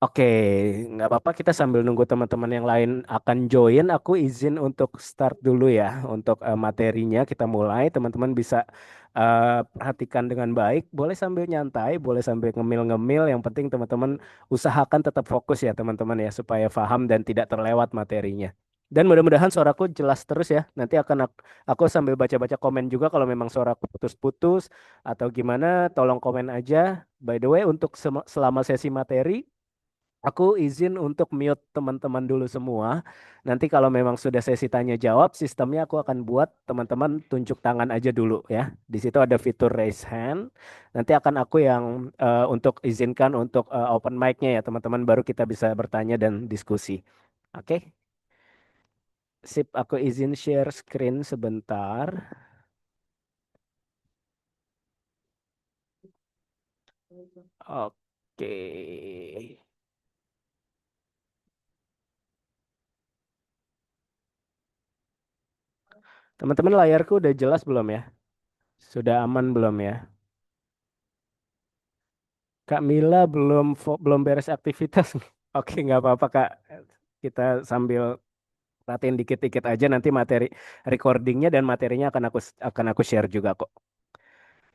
Oke, nggak apa-apa kita sambil nunggu teman-teman yang lain akan join. Aku izin untuk start dulu ya, untuk materinya kita mulai. Teman-teman bisa perhatikan dengan baik. Boleh sambil nyantai, boleh sambil ngemil-ngemil. Yang penting teman-teman usahakan tetap fokus ya teman-teman ya, supaya paham dan tidak terlewat materinya. Dan mudah-mudahan suaraku jelas terus ya. Nanti akan aku sambil baca-baca komen juga kalau memang suaraku putus-putus atau gimana, tolong komen aja. By the way, untuk selama sesi materi, aku izin untuk mute teman-teman dulu semua. Nanti kalau memang sudah sesi tanya jawab, sistemnya aku akan buat teman-teman tunjuk tangan aja dulu ya. Di situ ada fitur raise hand. Nanti akan aku yang untuk izinkan untuk open mic-nya ya teman-teman, baru kita bisa bertanya dan diskusi. Oke, sip. Aku izin share screen sebentar. Oke. Teman-teman layarku udah jelas belum ya? Sudah aman belum ya? Kak Mila belum beres aktivitas. Oke, nggak apa-apa Kak. Kita sambil perhatiin dikit-dikit aja, nanti materi recordingnya dan materinya akan aku share juga kok.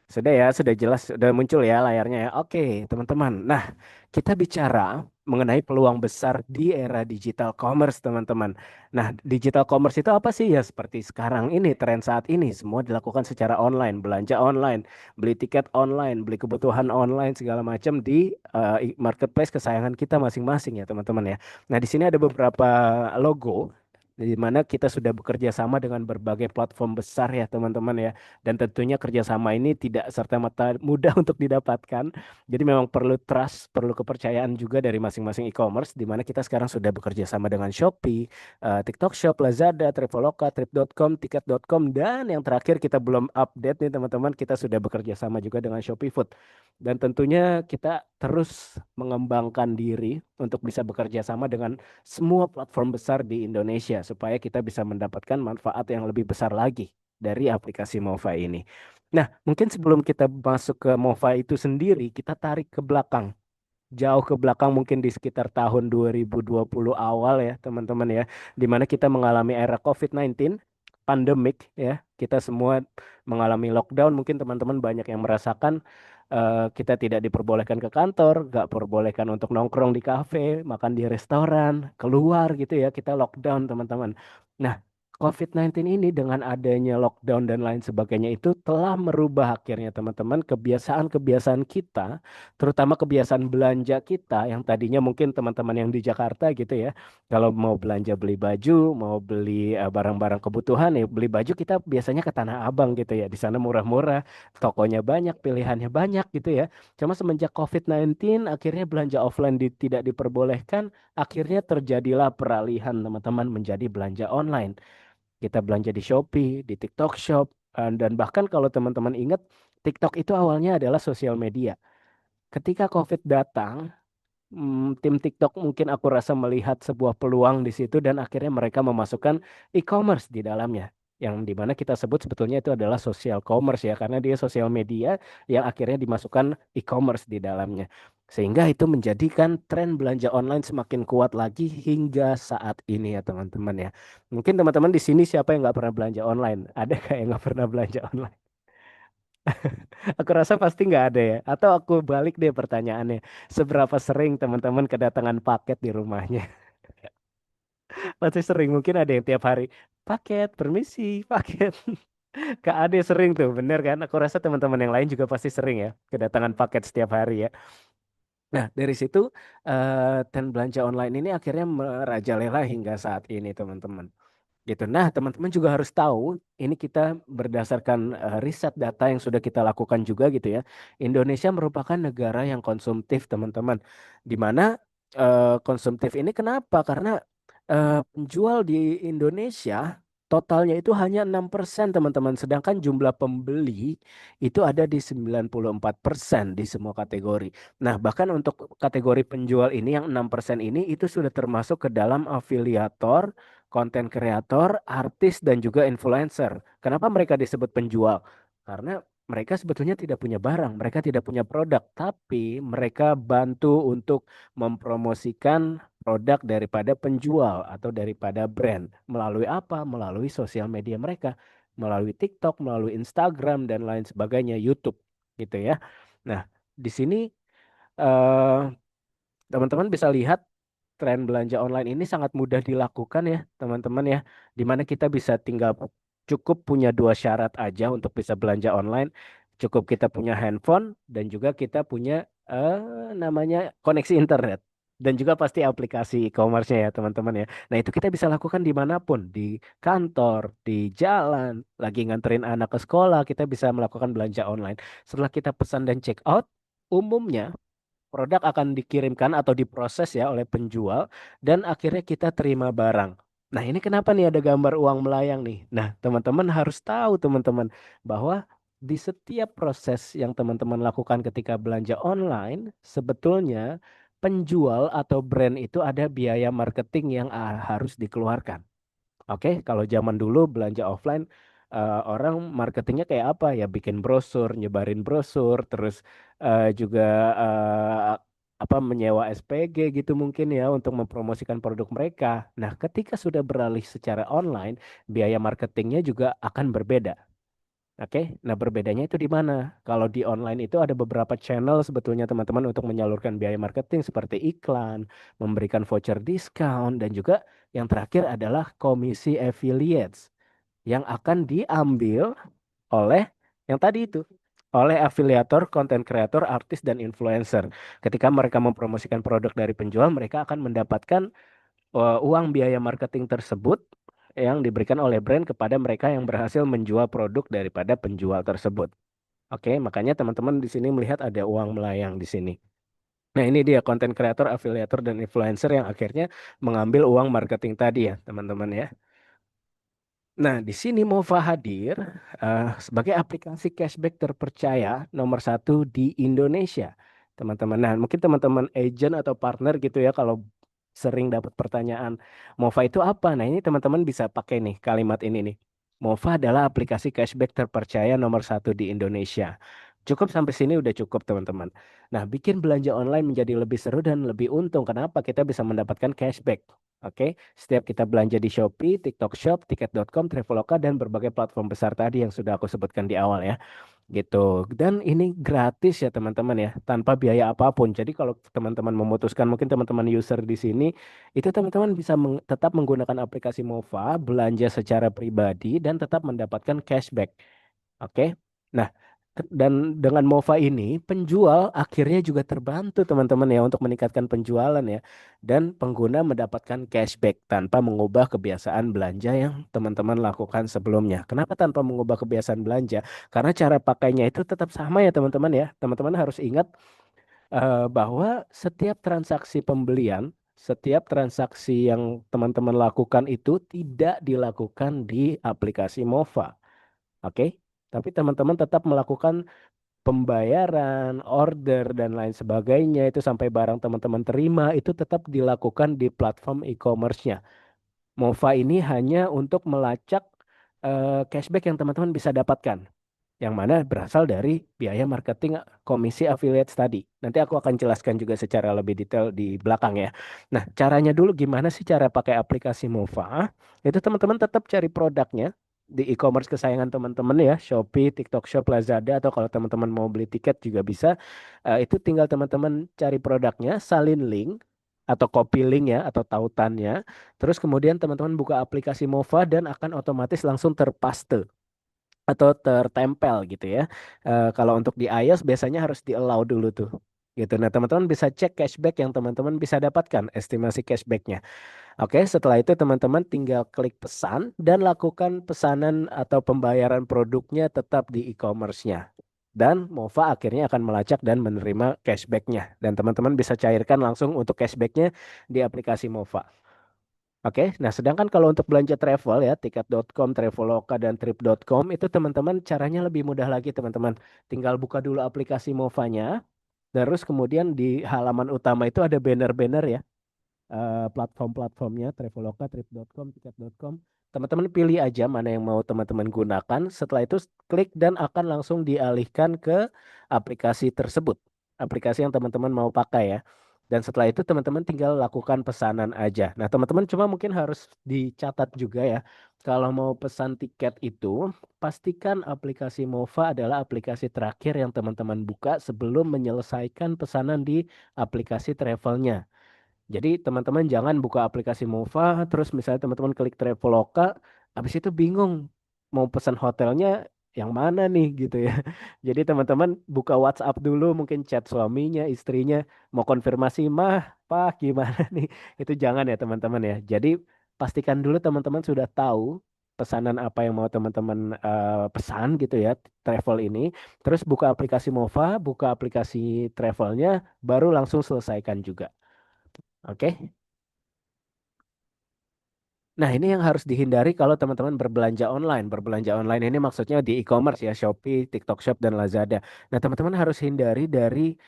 Sudah ya, sudah jelas, sudah muncul ya layarnya ya. Oke, teman-teman. Nah, kita bicara mengenai peluang besar di era digital commerce, teman-teman. Nah, digital commerce itu apa sih? Ya, seperti sekarang ini, tren saat ini, semua dilakukan secara online, belanja online, beli tiket online, beli kebutuhan online, segala macam di marketplace kesayangan kita masing-masing ya, teman-teman ya. Nah, di sini ada beberapa logo di mana kita sudah bekerja sama dengan berbagai platform besar ya teman-teman ya. Dan tentunya kerjasama ini tidak serta-merta mudah untuk didapatkan. Jadi memang perlu trust, perlu kepercayaan juga dari masing-masing e-commerce, di mana kita sekarang sudah bekerja sama dengan Shopee, TikTok Shop, Lazada, Traveloka, Trip.com, Tiket.com, dan yang terakhir kita belum update nih teman-teman, kita sudah bekerja sama juga dengan Shopee Food. Dan tentunya kita terus mengembangkan diri untuk bisa bekerja sama dengan semua platform besar di Indonesia supaya kita bisa mendapatkan manfaat yang lebih besar lagi dari aplikasi Mova ini. Nah, mungkin sebelum kita masuk ke Mova itu sendiri, kita tarik ke belakang. Jauh ke belakang mungkin di sekitar tahun 2020 awal ya, teman-teman ya, di mana kita mengalami era COVID-19, pandemik ya. Kita semua mengalami lockdown, mungkin teman-teman banyak yang merasakan kita tidak diperbolehkan ke kantor, nggak perbolehkan untuk nongkrong di kafe, makan di restoran, keluar gitu ya, kita lockdown teman-teman. Nah, COVID-19 ini dengan adanya lockdown dan lain sebagainya itu telah merubah akhirnya teman-teman kebiasaan-kebiasaan kita, terutama kebiasaan belanja kita yang tadinya mungkin teman-teman yang di Jakarta gitu ya, kalau mau belanja beli baju, mau beli barang-barang kebutuhan ya, beli baju kita biasanya ke Tanah Abang gitu ya. Di sana murah-murah, tokonya banyak, pilihannya banyak gitu ya. Cuma semenjak COVID-19 akhirnya belanja offline tidak diperbolehkan, akhirnya terjadilah peralihan teman-teman menjadi belanja online. Kita belanja di Shopee, di TikTok Shop, dan bahkan kalau teman-teman ingat, TikTok itu awalnya adalah sosial media. Ketika COVID datang, tim TikTok mungkin aku rasa melihat sebuah peluang di situ dan akhirnya mereka memasukkan e-commerce di dalamnya. Yang dimana kita sebut sebetulnya itu adalah social commerce ya, karena dia sosial media yang akhirnya dimasukkan e-commerce di dalamnya. Sehingga itu menjadikan tren belanja online semakin kuat lagi hingga saat ini ya teman-teman ya. Mungkin teman-teman di sini siapa yang nggak pernah belanja online? Ada kayak yang nggak pernah belanja online? Aku rasa pasti nggak ada ya. Atau aku balik deh pertanyaannya. Seberapa sering teman-teman kedatangan paket di rumahnya? Pasti sering. Mungkin ada yang tiap hari. Paket, permisi, paket. Kak Ade sering tuh, bener kan? Aku rasa teman-teman yang lain juga pasti sering ya. Kedatangan paket setiap hari ya. Nah, dari situ tren belanja online ini akhirnya merajalela hingga saat ini teman-teman. Gitu. Nah, teman-teman juga harus tahu, ini kita berdasarkan riset data yang sudah kita lakukan juga gitu ya. Indonesia merupakan negara yang konsumtif, teman-teman. Di mana konsumtif ini kenapa? Karena penjual di Indonesia totalnya itu hanya 6% teman-teman. Sedangkan jumlah pembeli itu ada di 94% di semua kategori. Nah, bahkan untuk kategori penjual ini yang 6% ini itu sudah termasuk ke dalam afiliator, konten kreator, artis, dan juga influencer. Kenapa mereka disebut penjual? Karena Mereka sebetulnya tidak punya barang, mereka tidak punya produk, tapi mereka bantu untuk mempromosikan produk daripada penjual atau daripada brand. Melalui apa? Melalui sosial media mereka, melalui TikTok, melalui Instagram, dan lain sebagainya, YouTube, gitu ya. Nah, di sini eh, teman-teman bisa lihat tren belanja online ini sangat mudah dilakukan ya, teman-teman ya. Di mana kita bisa tinggal cukup punya dua syarat aja untuk bisa belanja online. Cukup kita punya handphone dan juga kita punya namanya koneksi internet. Dan juga pasti aplikasi e-commerce-nya ya teman-teman ya. Nah itu kita bisa lakukan dimanapun, di kantor, di jalan, lagi nganterin anak ke sekolah, kita bisa melakukan belanja online. Setelah kita pesan dan check out, umumnya produk akan dikirimkan atau diproses ya oleh penjual dan akhirnya kita terima barang. Nah, ini kenapa nih ada gambar uang melayang nih? Nah, teman-teman harus tahu teman-teman bahwa di setiap proses yang teman-teman lakukan ketika belanja online, sebetulnya penjual atau brand itu ada biaya marketing yang harus dikeluarkan. Oke, kalau zaman dulu belanja offline, orang marketingnya kayak apa ya? Bikin brosur, nyebarin brosur, terus juga apa menyewa SPG gitu mungkin ya untuk mempromosikan produk mereka. Nah, ketika sudah beralih secara online, biaya marketingnya juga akan berbeda. Oke, nah berbedanya itu di mana? Kalau di online itu ada beberapa channel sebetulnya teman-teman untuk menyalurkan biaya marketing seperti iklan, memberikan voucher diskon, dan juga yang terakhir adalah komisi affiliates yang akan diambil oleh yang tadi itu, oleh afiliator, content creator, artis, dan influencer. Ketika mereka mempromosikan produk dari penjual, mereka akan mendapatkan uang biaya marketing tersebut yang diberikan oleh brand kepada mereka yang berhasil menjual produk daripada penjual tersebut. Oke, makanya teman-teman di sini melihat ada uang melayang di sini. Nah, ini dia konten kreator, afiliator, dan influencer yang akhirnya mengambil uang marketing tadi ya, teman-teman ya. Nah, di sini Mova hadir sebagai aplikasi cashback terpercaya nomor satu di Indonesia, teman-teman. Nah, mungkin teman-teman agent atau partner gitu ya, kalau sering dapat pertanyaan, Mova itu apa? Nah, ini teman-teman bisa pakai nih kalimat ini nih. Mova adalah aplikasi cashback terpercaya nomor satu di Indonesia. Cukup sampai sini udah cukup, teman-teman. Nah, bikin belanja online menjadi lebih seru dan lebih untung. Kenapa? Kita bisa mendapatkan cashback. Oke, setiap kita belanja di Shopee, TikTok Shop, Tiket.com, Traveloka, dan berbagai platform besar tadi yang sudah aku sebutkan di awal ya, gitu. Dan ini gratis ya teman-teman ya, tanpa biaya apapun. Jadi kalau teman-teman memutuskan, mungkin teman-teman user di sini, itu teman-teman bisa tetap menggunakan aplikasi Mova, belanja secara pribadi, dan tetap mendapatkan cashback. Oke. Nah, dan dengan Mova ini penjual akhirnya juga terbantu teman-teman ya untuk meningkatkan penjualan ya. Dan pengguna mendapatkan cashback tanpa mengubah kebiasaan belanja yang teman-teman lakukan sebelumnya. Kenapa tanpa mengubah kebiasaan belanja? Karena cara pakainya itu tetap sama ya teman-teman ya. Teman-teman harus ingat bahwa setiap transaksi pembelian, setiap transaksi yang teman-teman lakukan itu tidak dilakukan di aplikasi Mova. Oke, tapi teman-teman tetap melakukan pembayaran, order, dan lain sebagainya itu sampai barang teman-teman terima itu tetap dilakukan di platform e-commerce-nya. Mova ini hanya untuk melacak cashback yang teman-teman bisa dapatkan, yang mana berasal dari biaya marketing komisi affiliates tadi. Nanti aku akan jelaskan juga secara lebih detail di belakang ya. Nah, caranya dulu gimana sih cara pakai aplikasi Mova? Itu teman-teman tetap cari produknya di e-commerce kesayangan teman-teman ya, Shopee, TikTok Shop, Lazada, atau kalau teman-teman mau beli tiket juga bisa. Itu tinggal teman-teman cari produknya, salin link atau copy link ya, atau tautannya. Terus kemudian teman-teman buka aplikasi Mova dan akan otomatis langsung terpaste atau tertempel gitu ya. Kalau untuk di iOS biasanya harus di allow dulu tuh. Gitu. Nah, teman-teman bisa cek cashback yang teman-teman bisa dapatkan, estimasi cashbacknya. Oke, setelah itu teman-teman tinggal klik pesan dan lakukan pesanan atau pembayaran produknya tetap di e-commerce-nya. Dan Mova akhirnya akan melacak dan menerima cashbacknya. Dan teman-teman bisa cairkan langsung untuk cashbacknya di aplikasi Mova. Oke, nah sedangkan kalau untuk belanja travel ya, tiket.com, Traveloka, dan trip.com itu teman-teman caranya lebih mudah lagi teman-teman. Tinggal buka dulu aplikasi Movanya, terus kemudian di halaman utama itu ada banner-banner ya, platform-platformnya, Traveloka, trip.com, tiket.com. Teman-teman pilih aja mana yang mau teman-teman gunakan. Setelah itu klik dan akan langsung dialihkan ke aplikasi tersebut. Aplikasi yang teman-teman mau pakai ya. Dan setelah itu teman-teman tinggal lakukan pesanan aja. Nah, teman-teman cuma mungkin harus dicatat juga ya. Kalau mau pesan tiket itu, pastikan aplikasi Mova adalah aplikasi terakhir yang teman-teman buka sebelum menyelesaikan pesanan di aplikasi travelnya. Jadi teman-teman jangan buka aplikasi Mova, terus misalnya teman-teman klik Traveloka, habis itu bingung mau pesan hotelnya yang mana nih gitu ya. Jadi teman-teman buka WhatsApp dulu, mungkin chat suaminya, istrinya, mau konfirmasi mah, Pak gimana nih? Itu jangan ya teman-teman ya. Jadi pastikan dulu teman-teman sudah tahu pesanan apa yang mau teman-teman pesan gitu ya, travel ini. Terus buka aplikasi Mova, buka aplikasi travelnya, baru langsung selesaikan juga. Oke. Nah, ini yang harus dihindari kalau teman-teman berbelanja online. Berbelanja online ini maksudnya di e-commerce ya, Shopee, TikTok Shop, dan Lazada. Nah, teman-teman harus hindari dari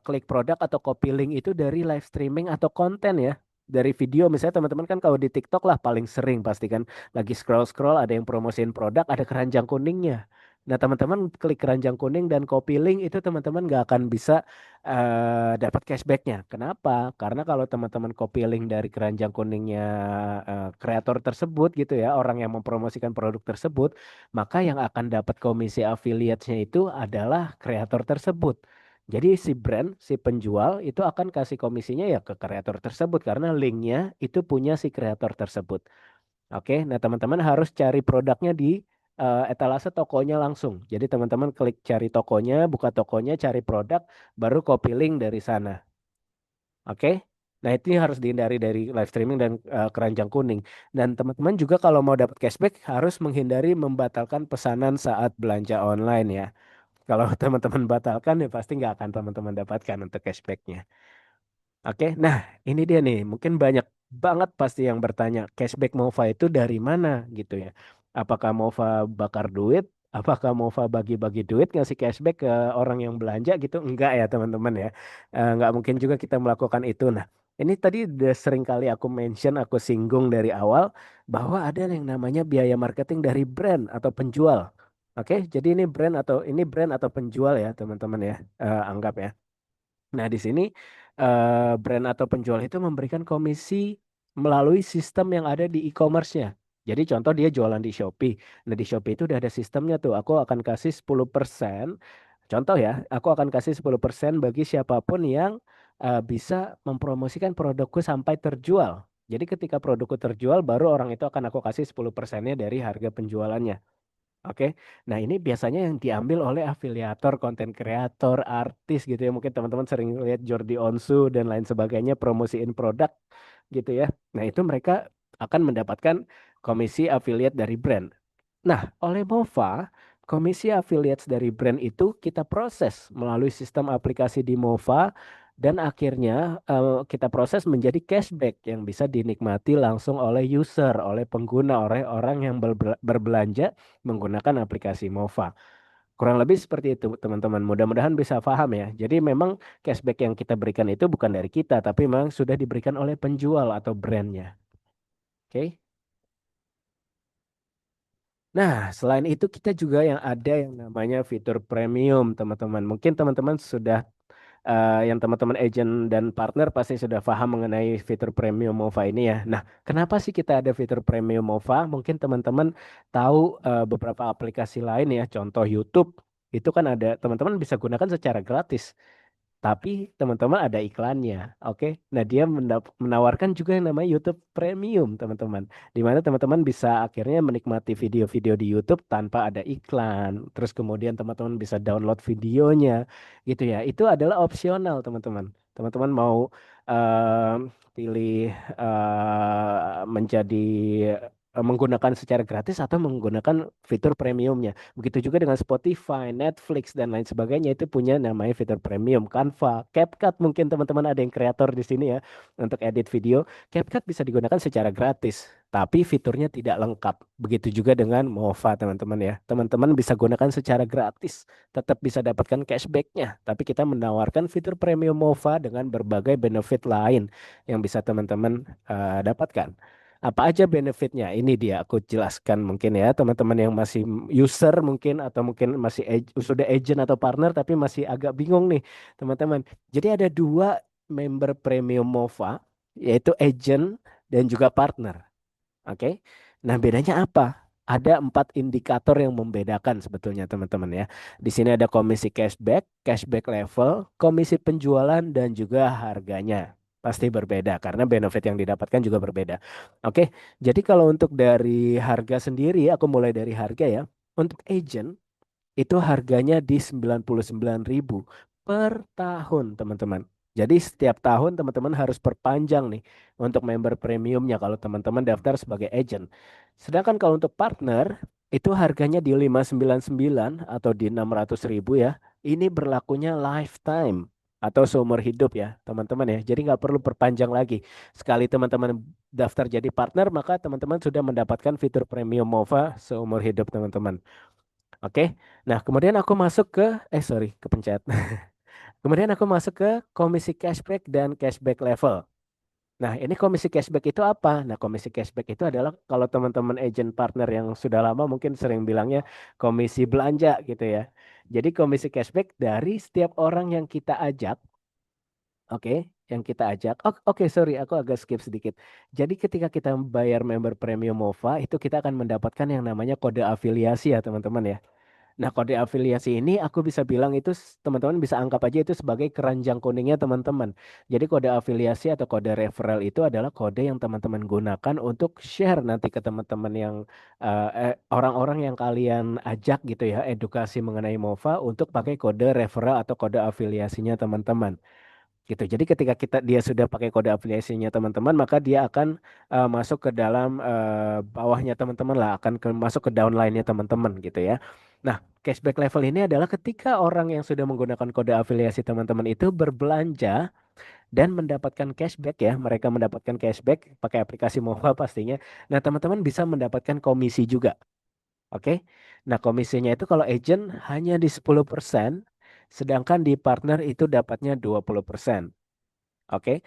klik produk atau copy link itu dari live streaming atau konten ya. Dari video, misalnya teman-teman kan kalau di TikTok lah paling sering pasti kan lagi scroll-scroll ada yang promosiin produk, ada keranjang kuningnya. Nah, teman-teman klik keranjang kuning dan copy link itu teman-teman nggak akan bisa dapat cashbacknya. Kenapa? Karena kalau teman-teman copy link dari keranjang kuningnya kreator tersebut gitu ya, orang yang mempromosikan produk tersebut, maka yang akan dapat komisi affiliate-nya itu adalah kreator tersebut. Jadi si brand, si penjual itu akan kasih komisinya ya ke kreator tersebut karena linknya itu punya si kreator tersebut. Oke, nah teman-teman harus cari produknya di etalase tokonya langsung. Jadi teman-teman klik cari tokonya, buka tokonya, cari produk, baru copy link dari sana. Oke. Nah, itu harus dihindari dari live streaming dan keranjang kuning. Dan teman-teman juga kalau mau dapat cashback harus menghindari membatalkan pesanan saat belanja online ya. Kalau teman-teman batalkan ya pasti nggak akan teman-teman dapatkan untuk cashbacknya. Oke, nah ini dia nih. Mungkin banyak banget pasti yang bertanya, cashback Mova itu dari mana gitu ya? Apakah Mova bakar duit? Apakah Mova bagi-bagi duit ngasih cashback ke orang yang belanja gitu? Enggak ya teman-teman ya. Enggak mungkin juga kita melakukan itu. Nah, ini tadi udah sering kali aku mention, aku singgung dari awal bahwa ada yang namanya biaya marketing dari brand atau penjual. Oke, jadi ini brand atau penjual ya teman-teman ya. Anggap ya. Nah, di sini brand atau penjual itu memberikan komisi melalui sistem yang ada di e-commerce-nya. Jadi contoh dia jualan di Shopee. Nah, di Shopee itu udah ada sistemnya tuh. Aku akan kasih 10%. Contoh ya, aku akan kasih 10% bagi siapapun yang bisa mempromosikan produkku sampai terjual. Jadi ketika produkku terjual, baru orang itu akan aku kasih 10%-nya dari harga penjualannya. Oke, nah ini biasanya yang diambil oleh afiliator, konten kreator, artis gitu ya. Mungkin teman-teman sering lihat Jordi Onsu dan lain sebagainya promosiin produk gitu ya. Nah itu mereka akan mendapatkan komisi affiliate dari brand. Nah, oleh Mova, komisi affiliates dari brand itu kita proses melalui sistem aplikasi di Mova dan akhirnya kita proses menjadi cashback yang bisa dinikmati langsung oleh user, oleh pengguna, oleh orang yang berbelanja menggunakan aplikasi Mova. Kurang lebih seperti itu, teman-teman. Mudah-mudahan bisa paham ya. Jadi memang cashback yang kita berikan itu bukan dari kita, tapi memang sudah diberikan oleh penjual atau brandnya. Oke? Nah, selain itu kita juga yang ada yang namanya fitur premium, teman-teman. Mungkin teman-teman sudah yang teman-teman agent dan partner pasti sudah paham mengenai fitur premium MOVA ini ya. Nah, kenapa sih kita ada fitur premium MOVA? Mungkin teman-teman tahu beberapa aplikasi lain ya, contoh YouTube. Itu kan ada teman-teman bisa gunakan secara gratis. Tapi teman-teman ada iklannya, oke? Nah, dia menawarkan juga yang namanya YouTube Premium, teman-teman. Di mana teman-teman bisa akhirnya menikmati video-video di YouTube tanpa ada iklan. Terus kemudian teman-teman bisa download videonya, gitu ya. Itu adalah opsional, teman-teman. Teman-teman mau eh, pilih menjadi menggunakan secara gratis atau menggunakan fitur premiumnya. Begitu juga dengan Spotify, Netflix, dan lain sebagainya itu punya namanya fitur premium. Canva, CapCut mungkin teman-teman ada yang kreator di sini ya untuk edit video. CapCut bisa digunakan secara gratis, tapi fiturnya tidak lengkap. Begitu juga dengan Mova teman-teman ya. Teman-teman bisa gunakan secara gratis, tetap bisa dapatkan cashbacknya. Tapi kita menawarkan fitur premium Mova dengan berbagai benefit lain yang bisa teman-teman dapatkan. Apa aja benefitnya? Ini dia aku jelaskan mungkin ya teman-teman yang masih user mungkin atau mungkin masih sudah agent atau partner tapi masih agak bingung nih teman-teman. Jadi ada dua member premium MOVA yaitu agent dan juga partner. Oke. Nah, bedanya apa? Ada 4 indikator yang membedakan sebetulnya teman-teman ya. Di sini ada komisi cashback, cashback level, komisi penjualan, dan juga harganya. Pasti berbeda karena benefit yang didapatkan juga berbeda. Oke, jadi kalau untuk dari harga sendiri, aku mulai dari harga ya. Untuk agent, itu harganya di 99.000 per tahun, teman-teman. Jadi setiap tahun teman-teman harus perpanjang nih untuk member premiumnya kalau teman-teman daftar sebagai agent. Sedangkan kalau untuk partner itu harganya di 599 atau di 600.000 ya. Ini berlakunya lifetime atau seumur hidup ya, teman-teman ya. Jadi nggak perlu perpanjang lagi. Sekali teman-teman daftar jadi partner, maka teman-teman sudah mendapatkan fitur premium MOVA seumur hidup, teman-teman. Oke. Nah, kemudian aku masuk ke sorry, kepencet. Kemudian aku masuk ke komisi cashback dan cashback level. Nah, ini komisi cashback itu apa? Nah, komisi cashback itu adalah kalau teman-teman agent partner yang sudah lama mungkin sering bilangnya komisi belanja gitu ya. Jadi komisi cashback dari setiap orang yang kita ajak, oke, yang kita ajak. Oh, oke, sorry, aku agak skip sedikit. Jadi ketika kita bayar member premium MOVA, itu kita akan mendapatkan yang namanya kode afiliasi ya, teman-teman ya. Nah, kode afiliasi ini aku bisa bilang itu teman-teman bisa anggap aja itu sebagai keranjang kuningnya teman-teman. Jadi kode afiliasi atau kode referral itu adalah kode yang teman-teman gunakan untuk share nanti ke teman-teman yang orang-orang yang kalian ajak gitu ya, edukasi mengenai MOVA untuk pakai kode referral atau kode afiliasinya teman-teman gitu. Jadi ketika dia sudah pakai kode afiliasinya teman-teman, maka dia akan masuk ke dalam bawahnya teman-teman lah, akan masuk ke downline-nya teman-teman gitu ya. Nah, cashback level ini adalah ketika orang yang sudah menggunakan kode afiliasi teman-teman itu berbelanja dan mendapatkan cashback ya, mereka mendapatkan cashback pakai aplikasi mobile pastinya. Nah, teman-teman bisa mendapatkan komisi juga. Oke. Nah, komisinya itu kalau agent hanya di 10%, sedangkan di partner itu dapatnya 20%. Oke.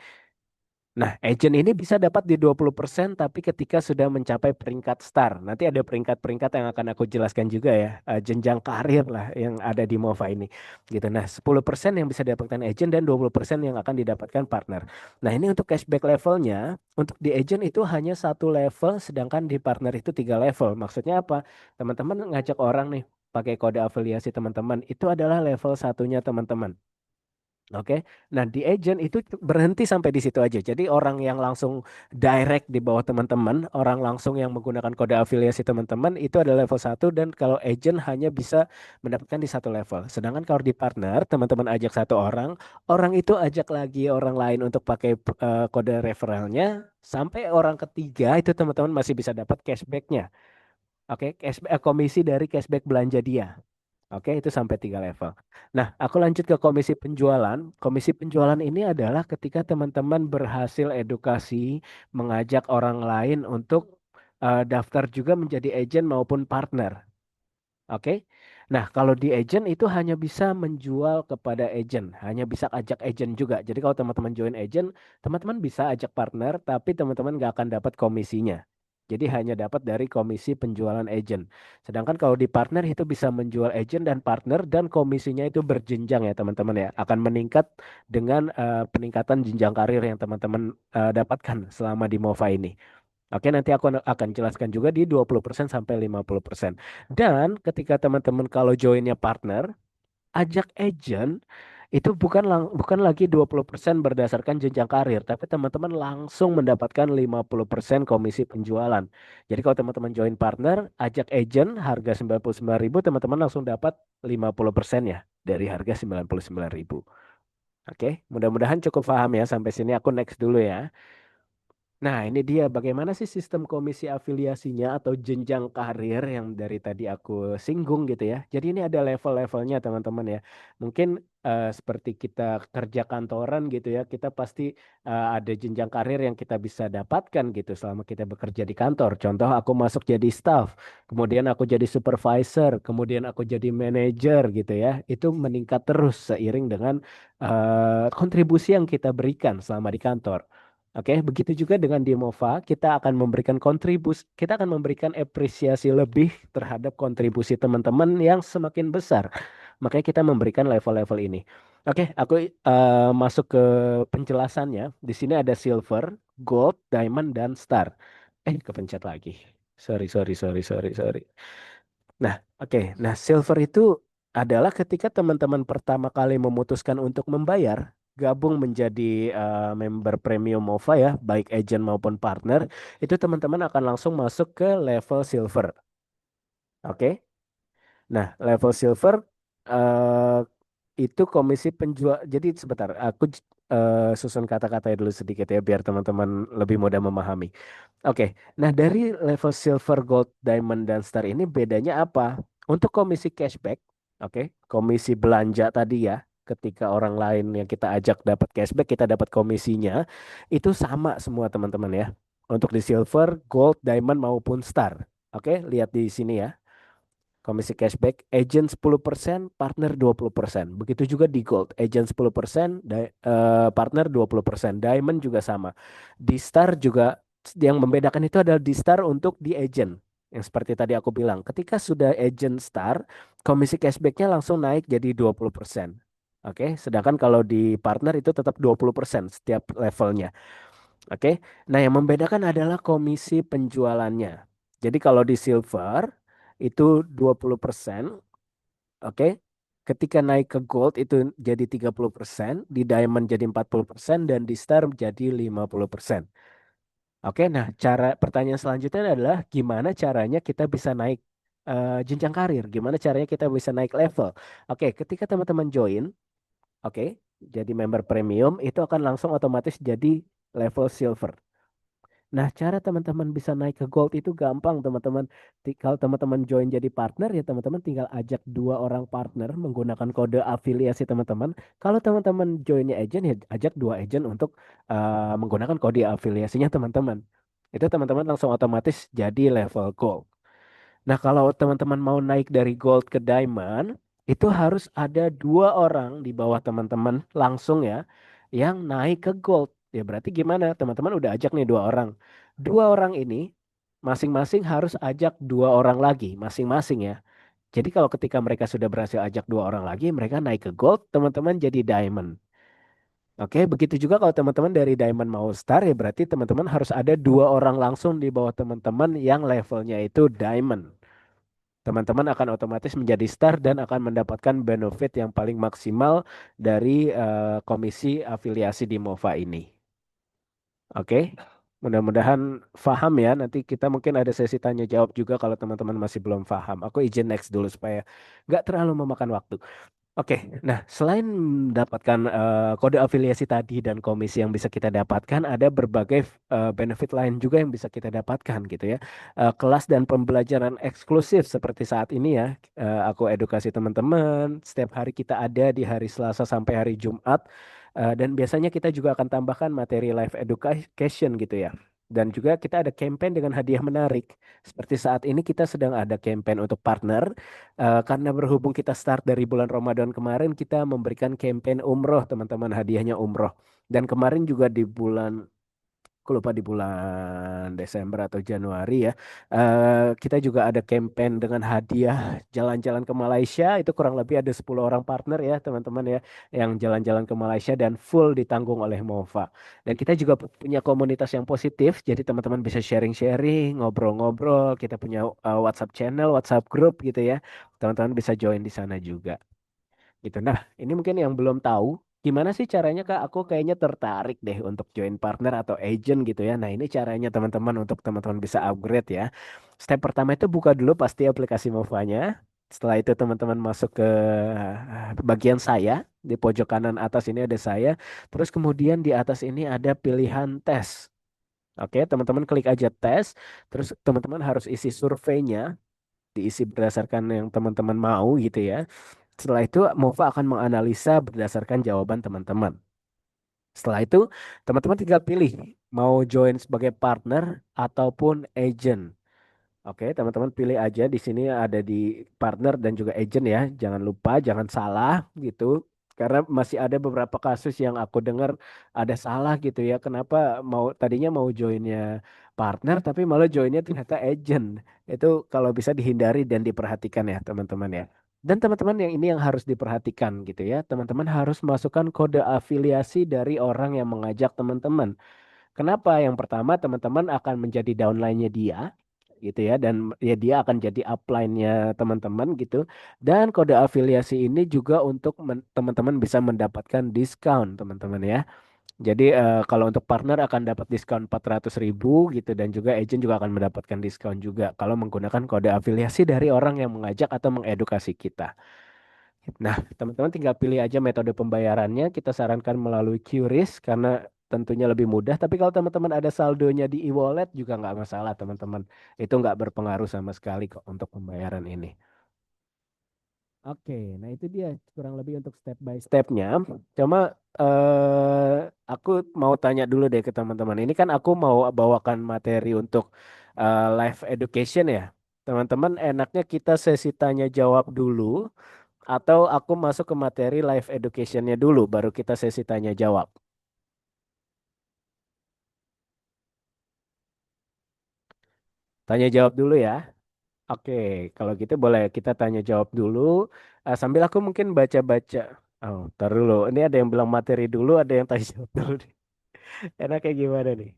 Nah, agent ini bisa dapat di 20% tapi ketika sudah mencapai peringkat star. Nanti ada peringkat-peringkat yang akan aku jelaskan juga ya. Jenjang karir lah yang ada di MOVA ini. Gitu. Nah, 10% yang bisa didapatkan agent dan 20% yang akan didapatkan partner. Nah, ini untuk cashback levelnya. Untuk di agent itu hanya 1 level, sedangkan di partner itu 3 level. Maksudnya apa? Teman-teman ngajak orang nih pakai kode afiliasi teman-teman. Itu adalah level satunya teman-teman. Oke, nah di agent itu berhenti sampai di situ aja. Jadi orang yang langsung direct di bawah teman-teman, orang langsung yang menggunakan kode afiliasi teman-teman itu adalah level 1 dan kalau agent hanya bisa mendapatkan di 1 level. Sedangkan kalau di partner, teman-teman ajak 1 orang, orang itu ajak lagi orang lain untuk pakai kode referralnya, sampai orang ketiga itu teman-teman masih bisa dapat cashbacknya. Oke, komisi dari cashback belanja dia. Oke, itu sampai 3 level. Nah, aku lanjut ke komisi penjualan. Komisi penjualan ini adalah ketika teman-teman berhasil edukasi, mengajak orang lain untuk daftar juga menjadi agent maupun partner. Oke. Nah, kalau di agent itu hanya bisa menjual kepada agent, hanya bisa ajak agent juga. Jadi kalau teman-teman join agent, teman-teman bisa ajak partner, tapi teman-teman nggak akan dapat komisinya. Jadi hanya dapat dari komisi penjualan agent. Sedangkan kalau di partner itu bisa menjual agent dan partner dan komisinya itu berjenjang ya teman-teman ya. Akan meningkat dengan peningkatan jenjang karir yang teman-teman dapatkan selama di MOVA ini. Oke, nanti aku akan jelaskan juga di 20% sampai 50%. Dan ketika teman-teman kalau joinnya partner, ajak agent itu bukan lagi 20% berdasarkan jenjang karir, tapi teman-teman langsung mendapatkan 50% komisi penjualan. Jadi kalau teman-teman join partner, ajak agent harga 99.000, teman-teman langsung dapat 50% ya dari harga 99.000. Oke, mudah-mudahan cukup paham ya sampai sini. Aku next dulu ya. Nah, ini dia bagaimana sih sistem komisi afiliasinya atau jenjang karir yang dari tadi aku singgung gitu ya. Jadi ini ada level-levelnya teman-teman ya. Mungkin seperti kita kerja kantoran gitu ya, kita pasti ada jenjang karir yang kita bisa dapatkan gitu selama kita bekerja di kantor. Contoh aku masuk jadi staff, kemudian aku jadi supervisor, kemudian aku jadi manager gitu ya. Itu meningkat terus seiring dengan kontribusi yang kita berikan selama di kantor. Oke, begitu juga dengan di MOFA, kita akan memberikan kontribusi, kita akan memberikan apresiasi lebih terhadap kontribusi teman-teman yang semakin besar. Makanya kita memberikan level-level ini. Oke, aku masuk ke penjelasannya. Di sini ada silver, gold, diamond, dan star. Kepencet lagi. Sorry, sorry, sorry, sorry, sorry. Nah, oke. Nah, silver itu adalah ketika teman-teman pertama kali memutuskan untuk membayar, gabung menjadi member premium MOVA ya, baik agent maupun partner, itu teman-teman akan langsung masuk ke level silver. Oke. Nah, level silver eh, itu komisi penjual. Jadi sebentar, aku susun kata-katanya dulu sedikit ya, biar teman-teman lebih mudah memahami. Oke, nah dari level silver, gold, diamond, dan star ini bedanya apa? Untuk komisi cashback, oke, komisi belanja tadi ya, ketika orang lain yang kita ajak dapat cashback, kita dapat komisinya, itu sama semua teman-teman ya. Untuk di silver, gold, diamond maupun star. Oke, lihat di sini ya. Komisi cashback, agent 10%, partner 20%. Begitu juga di gold, agent 10%, partner 20%. Diamond juga sama. Di star juga yang membedakan itu adalah di star untuk di agent. Yang seperti tadi aku bilang, ketika sudah agent star, komisi cashbacknya langsung naik jadi 20%. Oke, sedangkan kalau di partner itu tetap 20% setiap levelnya. Oke. Nah, yang membedakan adalah komisi penjualannya. Jadi kalau di silver itu 20%, oke. Ketika naik ke gold itu jadi 30%, di diamond jadi 40% dan di star jadi 50%. Oke, nah pertanyaan selanjutnya adalah gimana caranya kita bisa naik jenjang karir? Gimana caranya kita bisa naik level? Oke, ketika teman-teman join, oke, jadi member premium itu akan langsung otomatis jadi level silver. Nah, cara teman-teman bisa naik ke gold itu gampang, teman-teman. Kalau teman-teman join jadi partner, ya teman-teman tinggal ajak dua orang partner menggunakan kode afiliasi teman-teman. Kalau teman-teman joinnya agent, ya ajak dua agent untuk menggunakan kode afiliasinya teman-teman. Itu teman-teman langsung otomatis jadi level gold. Nah, kalau teman-teman mau naik dari gold ke diamond, itu harus ada dua orang di bawah teman-teman langsung ya, yang naik ke gold. Ya berarti gimana? Teman-teman udah ajak nih dua orang. Dua orang ini masing-masing harus ajak dua orang lagi, masing-masing ya. Jadi kalau ketika mereka sudah berhasil ajak dua orang lagi, mereka naik ke gold, teman-teman jadi diamond. Oke, begitu juga kalau teman-teman dari diamond mau star, ya berarti teman-teman harus ada dua orang langsung di bawah teman-teman yang levelnya itu diamond. Teman-teman akan otomatis menjadi star dan akan mendapatkan benefit yang paling maksimal dari komisi afiliasi di MOVA ini. Oke, mudah-mudahan paham ya. Nanti kita mungkin ada sesi tanya jawab juga kalau teman-teman masih belum paham. Aku izin next dulu supaya nggak terlalu memakan waktu. Oke, nah selain mendapatkan kode afiliasi tadi dan komisi yang bisa kita dapatkan, ada berbagai benefit lain juga yang bisa kita dapatkan gitu ya. Kelas dan pembelajaran eksklusif seperti saat ini ya, aku edukasi teman-teman. Setiap hari kita ada di hari Selasa sampai hari Jumat. Dan biasanya kita juga akan tambahkan materi live education gitu ya. Dan juga kita ada campaign dengan hadiah menarik. Seperti saat ini kita sedang ada campaign untuk partner. Karena berhubung kita start dari bulan Ramadan kemarin, kita memberikan campaign umroh, teman-teman, hadiahnya umroh. Dan kemarin juga di bulan, aku lupa di bulan Desember atau Januari ya, kita juga ada campaign dengan hadiah jalan-jalan ke Malaysia. Itu kurang lebih ada 10 orang partner ya, teman-teman ya, yang jalan-jalan ke Malaysia dan full ditanggung oleh Mova. Dan kita juga punya komunitas yang positif, jadi teman-teman bisa sharing-sharing, ngobrol-ngobrol. Kita punya WhatsApp channel, WhatsApp group gitu ya. Teman-teman bisa join di sana juga. Gitu. Nah, ini mungkin yang belum tahu, gimana sih caranya Kak? Aku kayaknya tertarik deh untuk join partner atau agent gitu ya. Nah, ini caranya teman-teman untuk teman-teman bisa upgrade ya. Step pertama itu buka dulu pasti aplikasi Movanya. Setelah itu teman-teman masuk ke bagian saya, di pojok kanan atas ini ada saya. Terus kemudian di atas ini ada pilihan tes. Oke, teman-teman klik aja tes. Terus teman-teman harus isi surveinya, diisi berdasarkan yang teman-teman mau gitu ya. Setelah itu, Mova akan menganalisa berdasarkan jawaban teman-teman. Setelah itu, teman-teman tinggal pilih mau join sebagai partner ataupun agent. Oke, teman-teman pilih aja. Di sini ada di partner dan juga agent ya. Jangan lupa, jangan salah gitu. Karena masih ada beberapa kasus yang aku dengar ada salah gitu ya. Kenapa tadinya mau joinnya partner tapi malah joinnya ternyata agent. Itu kalau bisa dihindari dan diperhatikan ya teman-teman ya. Dan teman-teman yang ini yang harus diperhatikan gitu ya. Teman-teman harus masukkan kode afiliasi dari orang yang mengajak teman-teman. Kenapa? Yang pertama, teman-teman akan menjadi downline-nya dia, gitu ya, dan ya dia akan jadi upline-nya teman-teman gitu. Dan kode afiliasi ini juga untuk teman-teman bisa mendapatkan diskon, teman-teman ya. Jadi kalau untuk partner akan dapat diskon 400.000 gitu dan juga agent juga akan mendapatkan diskon juga kalau menggunakan kode afiliasi dari orang yang mengajak atau mengedukasi kita. Nah, teman-teman tinggal pilih aja metode pembayarannya. Kita sarankan melalui QRIS karena tentunya lebih mudah. Tapi kalau teman-teman ada saldonya di e-wallet juga nggak masalah, teman-teman. Itu nggak berpengaruh sama sekali kok untuk pembayaran ini. Oke, nah itu dia kurang lebih untuk step by stepnya. Cuma aku mau tanya dulu deh ke teman-teman. Ini kan aku mau bawakan materi untuk live education ya. Teman-teman, enaknya kita sesi tanya jawab dulu atau aku masuk ke materi live educationnya dulu, baru kita sesi tanya jawab. Tanya jawab dulu ya. Oke, kalau gitu boleh kita tanya jawab dulu. Sambil aku mungkin baca-baca. Oh, ntar dulu. Ini ada yang bilang materi dulu, ada yang tanya jawab dulu nih. Enak kayak gimana nih?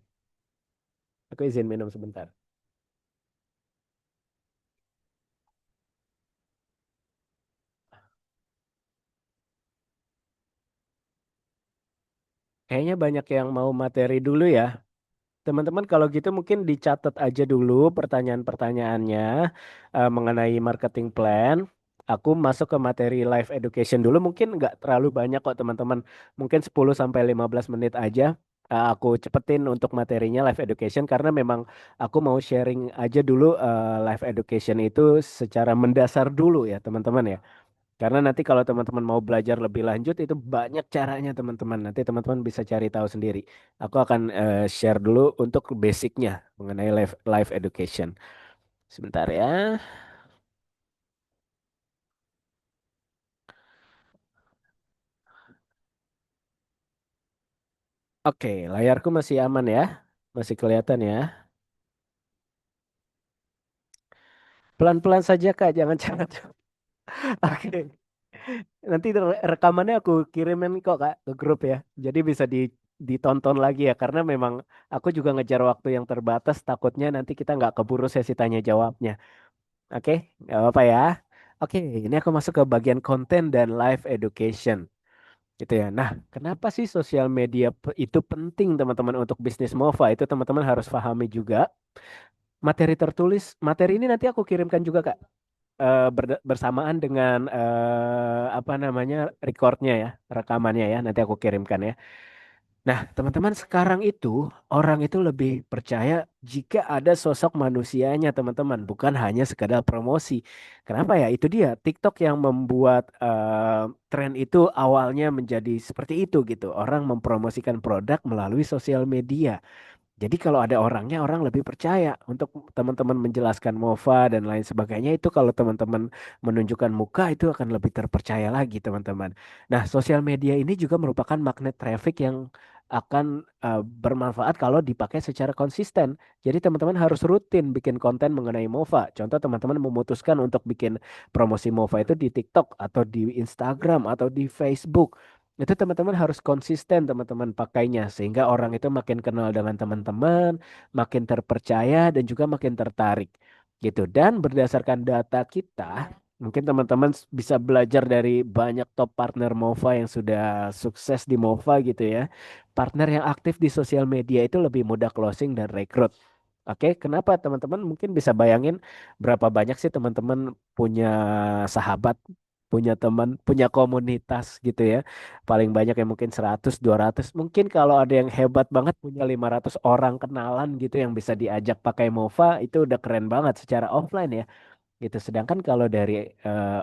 Aku izin minum sebentar. Kayaknya banyak yang mau materi dulu ya. Teman-teman kalau gitu mungkin dicatat aja dulu pertanyaan-pertanyaannya mengenai marketing plan. Aku masuk ke materi live education dulu. Mungkin nggak terlalu banyak kok teman-teman. Mungkin 10 sampai 15 menit aja. Aku cepetin untuk materinya live education karena memang aku mau sharing aja dulu live education itu secara mendasar dulu ya teman-teman ya. Karena nanti kalau teman-teman mau belajar lebih lanjut itu banyak caranya teman-teman. Nanti teman-teman bisa cari tahu sendiri. Aku akan share dulu untuk basicnya mengenai live education. Sebentar ya. Oke, layarku masih aman ya. Masih kelihatan ya. Pelan-pelan saja Kak, jangan cepat. Oke. Nanti rekamannya aku kirimin kok Kak ke grup ya. Jadi bisa ditonton lagi ya karena memang aku juga ngejar waktu yang terbatas takutnya nanti kita nggak keburu sesi tanya jawabnya. Oke, nggak apa-apa ya. Oke, ini aku masuk ke bagian konten dan live education, gitu ya. Nah, kenapa sih sosial media itu penting teman-teman untuk bisnis Mova? Itu teman-teman harus pahami juga. Materi tertulis, materi ini nanti aku kirimkan juga Kak, bersamaan dengan apa namanya recordnya ya, rekamannya ya. Nanti aku kirimkan ya. Nah, teman-teman sekarang itu orang itu lebih percaya jika ada sosok manusianya, teman-teman, bukan hanya sekadar promosi. Kenapa ya? Itu dia TikTok yang membuat tren itu awalnya menjadi seperti itu gitu. Orang mempromosikan produk melalui sosial media. Jadi kalau ada orangnya, orang lebih percaya untuk teman-teman menjelaskan MOFA dan lain sebagainya itu kalau teman-teman menunjukkan muka itu akan lebih terpercaya lagi teman-teman. Nah, sosial media ini juga merupakan magnet traffic yang akan bermanfaat kalau dipakai secara konsisten. Jadi teman-teman harus rutin bikin konten mengenai MOFA. Contoh teman-teman memutuskan untuk bikin promosi MOFA itu di TikTok atau di Instagram atau di Facebook. Itu teman-teman harus konsisten teman-teman pakainya sehingga orang itu makin kenal dengan teman-teman, makin terpercaya dan juga makin tertarik gitu. Dan berdasarkan data kita, mungkin teman-teman bisa belajar dari banyak top partner Mova yang sudah sukses di Mova gitu ya. Partner yang aktif di sosial media itu lebih mudah closing dan rekrut. Oke, kenapa teman-teman mungkin bisa bayangin berapa banyak sih teman-teman punya sahabat, punya teman, punya komunitas gitu ya. Paling banyak yang mungkin 100, 200. Mungkin kalau ada yang hebat banget punya 500 orang kenalan gitu yang bisa diajak pakai Mova, itu udah keren banget secara offline ya gitu. Sedangkan kalau dari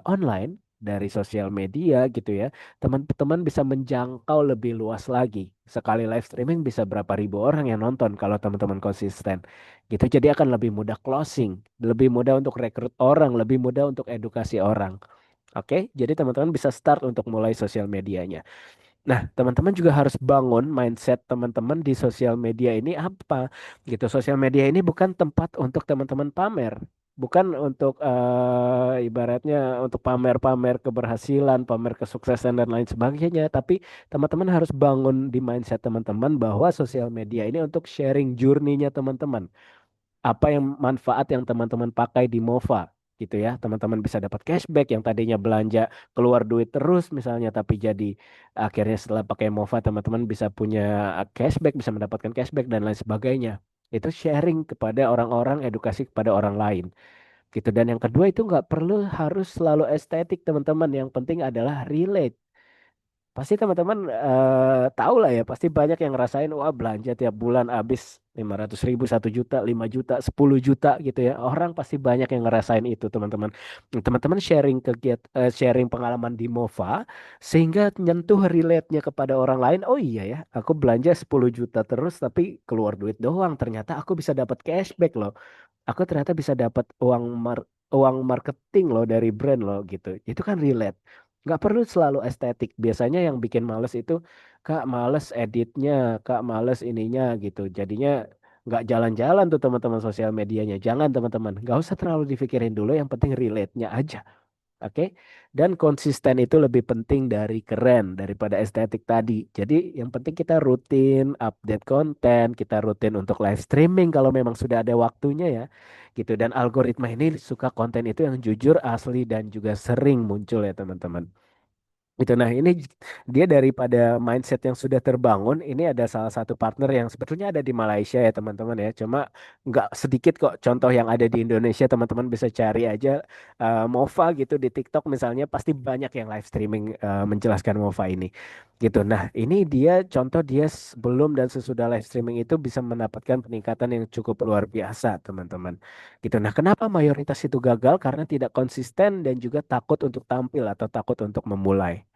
online, dari sosial media gitu ya, teman-teman bisa menjangkau lebih luas lagi. Sekali live streaming bisa berapa ribu orang yang nonton kalau teman-teman konsisten. Gitu. Jadi akan lebih mudah closing, lebih mudah untuk rekrut orang, lebih mudah untuk edukasi orang. Oke, jadi teman-teman bisa start untuk mulai sosial medianya. Nah, teman-teman juga harus bangun mindset teman-teman di sosial media ini apa gitu. Sosial media ini bukan tempat untuk teman-teman pamer, bukan untuk ibaratnya untuk pamer-pamer keberhasilan, pamer kesuksesan dan lain sebagainya. Tapi teman-teman harus bangun di mindset teman-teman bahwa sosial media ini untuk sharing journey-nya teman-teman, apa yang manfaat yang teman-teman pakai di Mova gitu ya. Teman-teman bisa dapat cashback yang tadinya belanja keluar duit terus misalnya, tapi jadi akhirnya setelah pakai Mova teman-teman bisa punya cashback, bisa mendapatkan cashback dan lain sebagainya. Itu sharing kepada orang-orang, edukasi kepada orang lain gitu. Dan yang kedua itu nggak perlu harus selalu estetik teman-teman. Yang penting adalah relate. Pasti teman-teman tahu lah ya, pasti banyak yang ngerasain, wah belanja tiap bulan habis 500 ribu, 1 juta, 5 juta, 10 juta gitu ya. Orang pasti banyak yang ngerasain itu teman-teman. Teman-teman sharing sharing pengalaman di Mova sehingga nyentuh relate-nya kepada orang lain. Oh iya ya, aku belanja 10 juta terus tapi keluar duit doang. Ternyata aku bisa dapat cashback loh. Aku ternyata bisa dapat uang marketing loh dari brand loh gitu. Itu kan relate. Nggak perlu selalu estetik. Biasanya yang bikin males itu, Kak males editnya, Kak males ininya gitu. Jadinya nggak jalan-jalan tuh teman-teman sosial medianya. Jangan teman-teman. Nggak usah terlalu dipikirin dulu. Yang penting relate-nya aja. Oke, dan konsisten itu lebih penting dari keren, daripada estetik tadi. Jadi yang penting kita rutin update konten, kita rutin untuk live streaming kalau memang sudah ada waktunya ya, gitu. Dan algoritma ini suka konten itu yang jujur, asli, dan juga sering muncul ya teman-teman. Gitu. Nah, ini dia daripada mindset yang sudah terbangun, ini ada salah satu partner yang sebetulnya ada di Malaysia ya teman-teman ya. Cuma nggak sedikit kok contoh yang ada di Indonesia, teman-teman bisa cari aja Mova gitu di TikTok misalnya, pasti banyak yang live streaming menjelaskan Mova ini. Gitu. Nah, ini dia contoh dia sebelum dan sesudah live streaming itu bisa mendapatkan peningkatan yang cukup luar biasa, teman-teman. Gitu. Nah, kenapa mayoritas itu gagal? Karena tidak konsisten dan juga takut untuk tampil atau takut untuk memulai.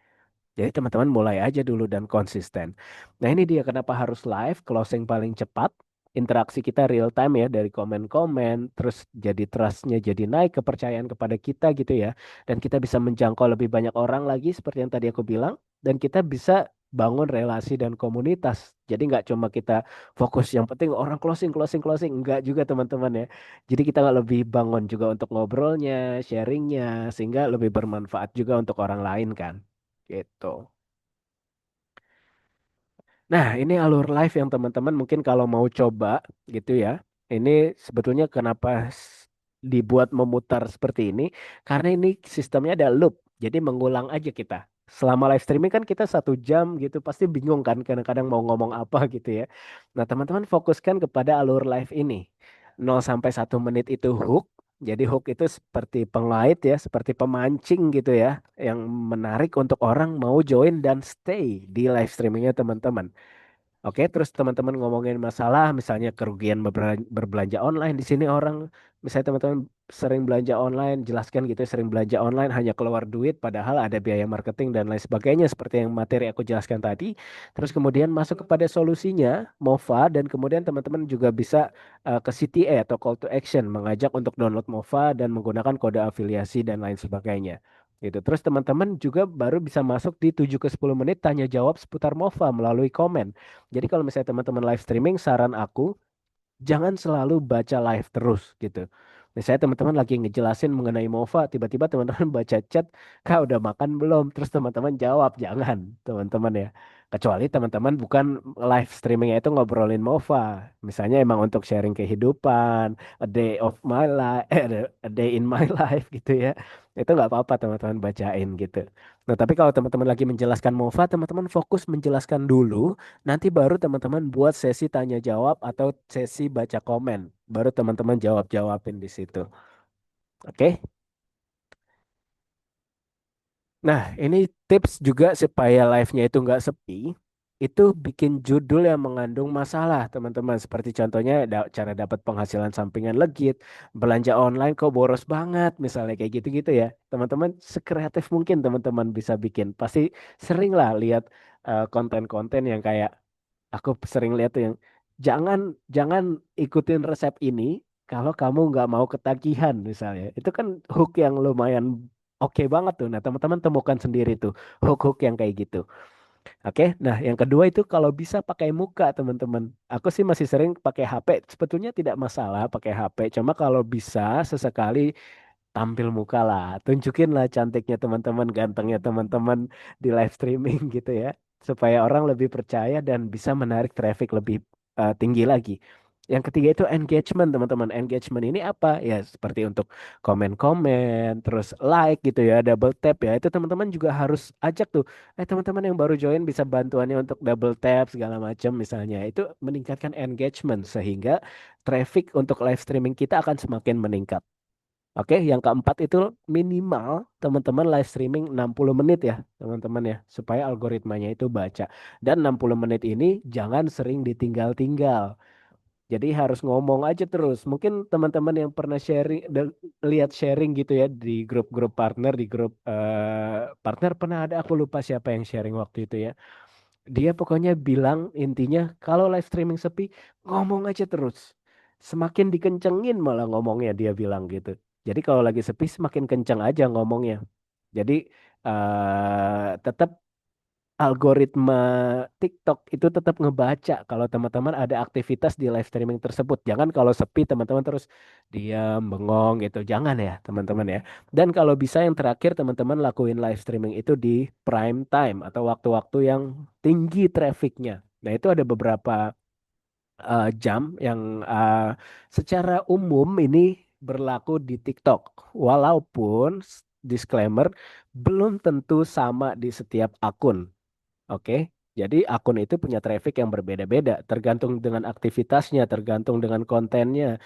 Jadi teman-teman mulai aja dulu dan konsisten. Nah ini dia kenapa harus live, closing paling cepat, interaksi kita real time ya dari komen-komen, terus jadi trustnya jadi naik, kepercayaan kepada kita gitu ya. Dan kita bisa menjangkau lebih banyak orang lagi seperti yang tadi aku bilang. Dan kita bisa bangun relasi dan komunitas. Jadi nggak cuma kita fokus yang penting orang closing, closing, closing. Enggak juga teman-teman ya. Jadi kita nggak lebih bangun juga untuk ngobrolnya, sharingnya, sehingga lebih bermanfaat juga untuk orang lain kan. Gitu. Nah, ini alur live yang teman-teman mungkin kalau mau coba gitu ya. Ini sebetulnya kenapa dibuat memutar seperti ini? Karena ini sistemnya ada loop. Jadi mengulang aja kita. Selama live streaming kan kita 1 jam gitu pasti bingung kan kadang-kadang mau ngomong apa gitu ya. Nah, teman-teman fokuskan kepada alur live ini. 0 sampai 1 menit itu hook. Jadi hook itu seperti pengait ya, seperti pemancing gitu ya, yang menarik untuk orang mau join dan stay di live streamingnya teman-teman. Oke, terus teman-teman ngomongin masalah misalnya kerugian berbelanja online di sini orang, misalnya teman-teman sering belanja online, jelaskan gitu ya, sering belanja online hanya keluar duit padahal ada biaya marketing dan lain sebagainya seperti yang materi aku jelaskan tadi. Terus kemudian masuk kepada solusinya, MOVA, dan kemudian teman-teman juga bisa ke CTA atau call to action, mengajak untuk download MOVA dan menggunakan kode afiliasi dan lain sebagainya. Gitu. Terus teman-teman juga baru bisa masuk di 7 ke 10 menit tanya jawab seputar MOVA melalui komen. Jadi kalau misalnya teman-teman live streaming, saran aku jangan selalu baca live terus gitu. Misalnya teman-teman lagi ngejelasin mengenai MOVA, tiba-tiba teman-teman baca chat, Kak udah makan belum? Terus teman-teman jawab, jangan teman-teman ya. Kecuali teman-teman bukan live streamingnya itu ngobrolin MOVA. Misalnya emang untuk sharing kehidupan, a day of my life, a day in my life gitu ya. Itu nggak apa-apa teman-teman bacain gitu. Nah tapi kalau teman-teman lagi menjelaskan MOVA, teman-teman fokus menjelaskan dulu. Nanti baru teman-teman buat sesi tanya jawab atau sesi baca komen. Baru teman-teman jawab-jawabin di situ. Oke? Nah, ini tips juga supaya live-nya itu nggak sepi. Itu bikin judul yang mengandung masalah, teman-teman. Seperti contohnya cara dapat penghasilan sampingan legit, belanja online kok boros banget, misalnya kayak gitu-gitu ya. Teman-teman, sekreatif mungkin teman-teman bisa bikin. Pasti sering lah lihat konten-konten yang kayak aku sering lihat tuh yang jangan jangan ikutin resep ini kalau kamu nggak mau ketagihan misalnya. Itu kan hook yang lumayan oke banget tuh. Nah, teman-teman temukan sendiri tuh hook-hook yang kayak gitu. Oke, nah yang kedua itu kalau bisa pakai muka teman-teman. Aku sih masih sering pakai HP. Sebetulnya tidak masalah pakai HP. Cuma kalau bisa sesekali tampil muka lah. Tunjukin lah cantiknya teman-teman, gantengnya teman-teman di live streaming gitu ya. Supaya orang lebih percaya dan bisa menarik traffic lebih tinggi lagi. Yang ketiga itu engagement teman-teman. Engagement ini apa? Ya seperti untuk komen-komen, terus like gitu ya, double tap ya. Itu teman-teman juga harus ajak tuh. Teman-teman yang baru join bisa bantuannya untuk double tap segala macam misalnya. Itu meningkatkan engagement sehingga traffic untuk live streaming kita akan semakin meningkat. Oke, yang keempat itu minimal teman-teman live streaming 60 menit ya, teman-teman ya, supaya algoritmanya itu baca. Dan 60 menit ini jangan sering ditinggal-tinggal. Jadi harus ngomong aja terus. Mungkin teman-teman yang pernah sharing, lihat sharing gitu ya di grup-grup partner, di grup partner pernah ada, aku lupa siapa yang sharing waktu itu ya. Dia pokoknya bilang intinya kalau live streaming sepi ngomong aja terus. Semakin dikencengin malah ngomongnya dia bilang gitu. Jadi kalau lagi sepi semakin kenceng aja ngomongnya. Jadi tetap algoritma TikTok itu tetap ngebaca kalau teman-teman ada aktivitas di live streaming tersebut. Jangan kalau sepi teman-teman terus diam, bengong gitu. Jangan ya teman-teman ya. Dan kalau bisa yang terakhir teman-teman lakuin live streaming itu di prime time atau waktu-waktu yang tinggi trafficnya. Nah itu ada beberapa jam yang secara umum ini berlaku di TikTok. Walaupun disclaimer belum tentu sama di setiap akun. Oke, jadi akun itu punya traffic yang berbeda-beda, tergantung dengan aktivitasnya, tergantung dengan kontennya,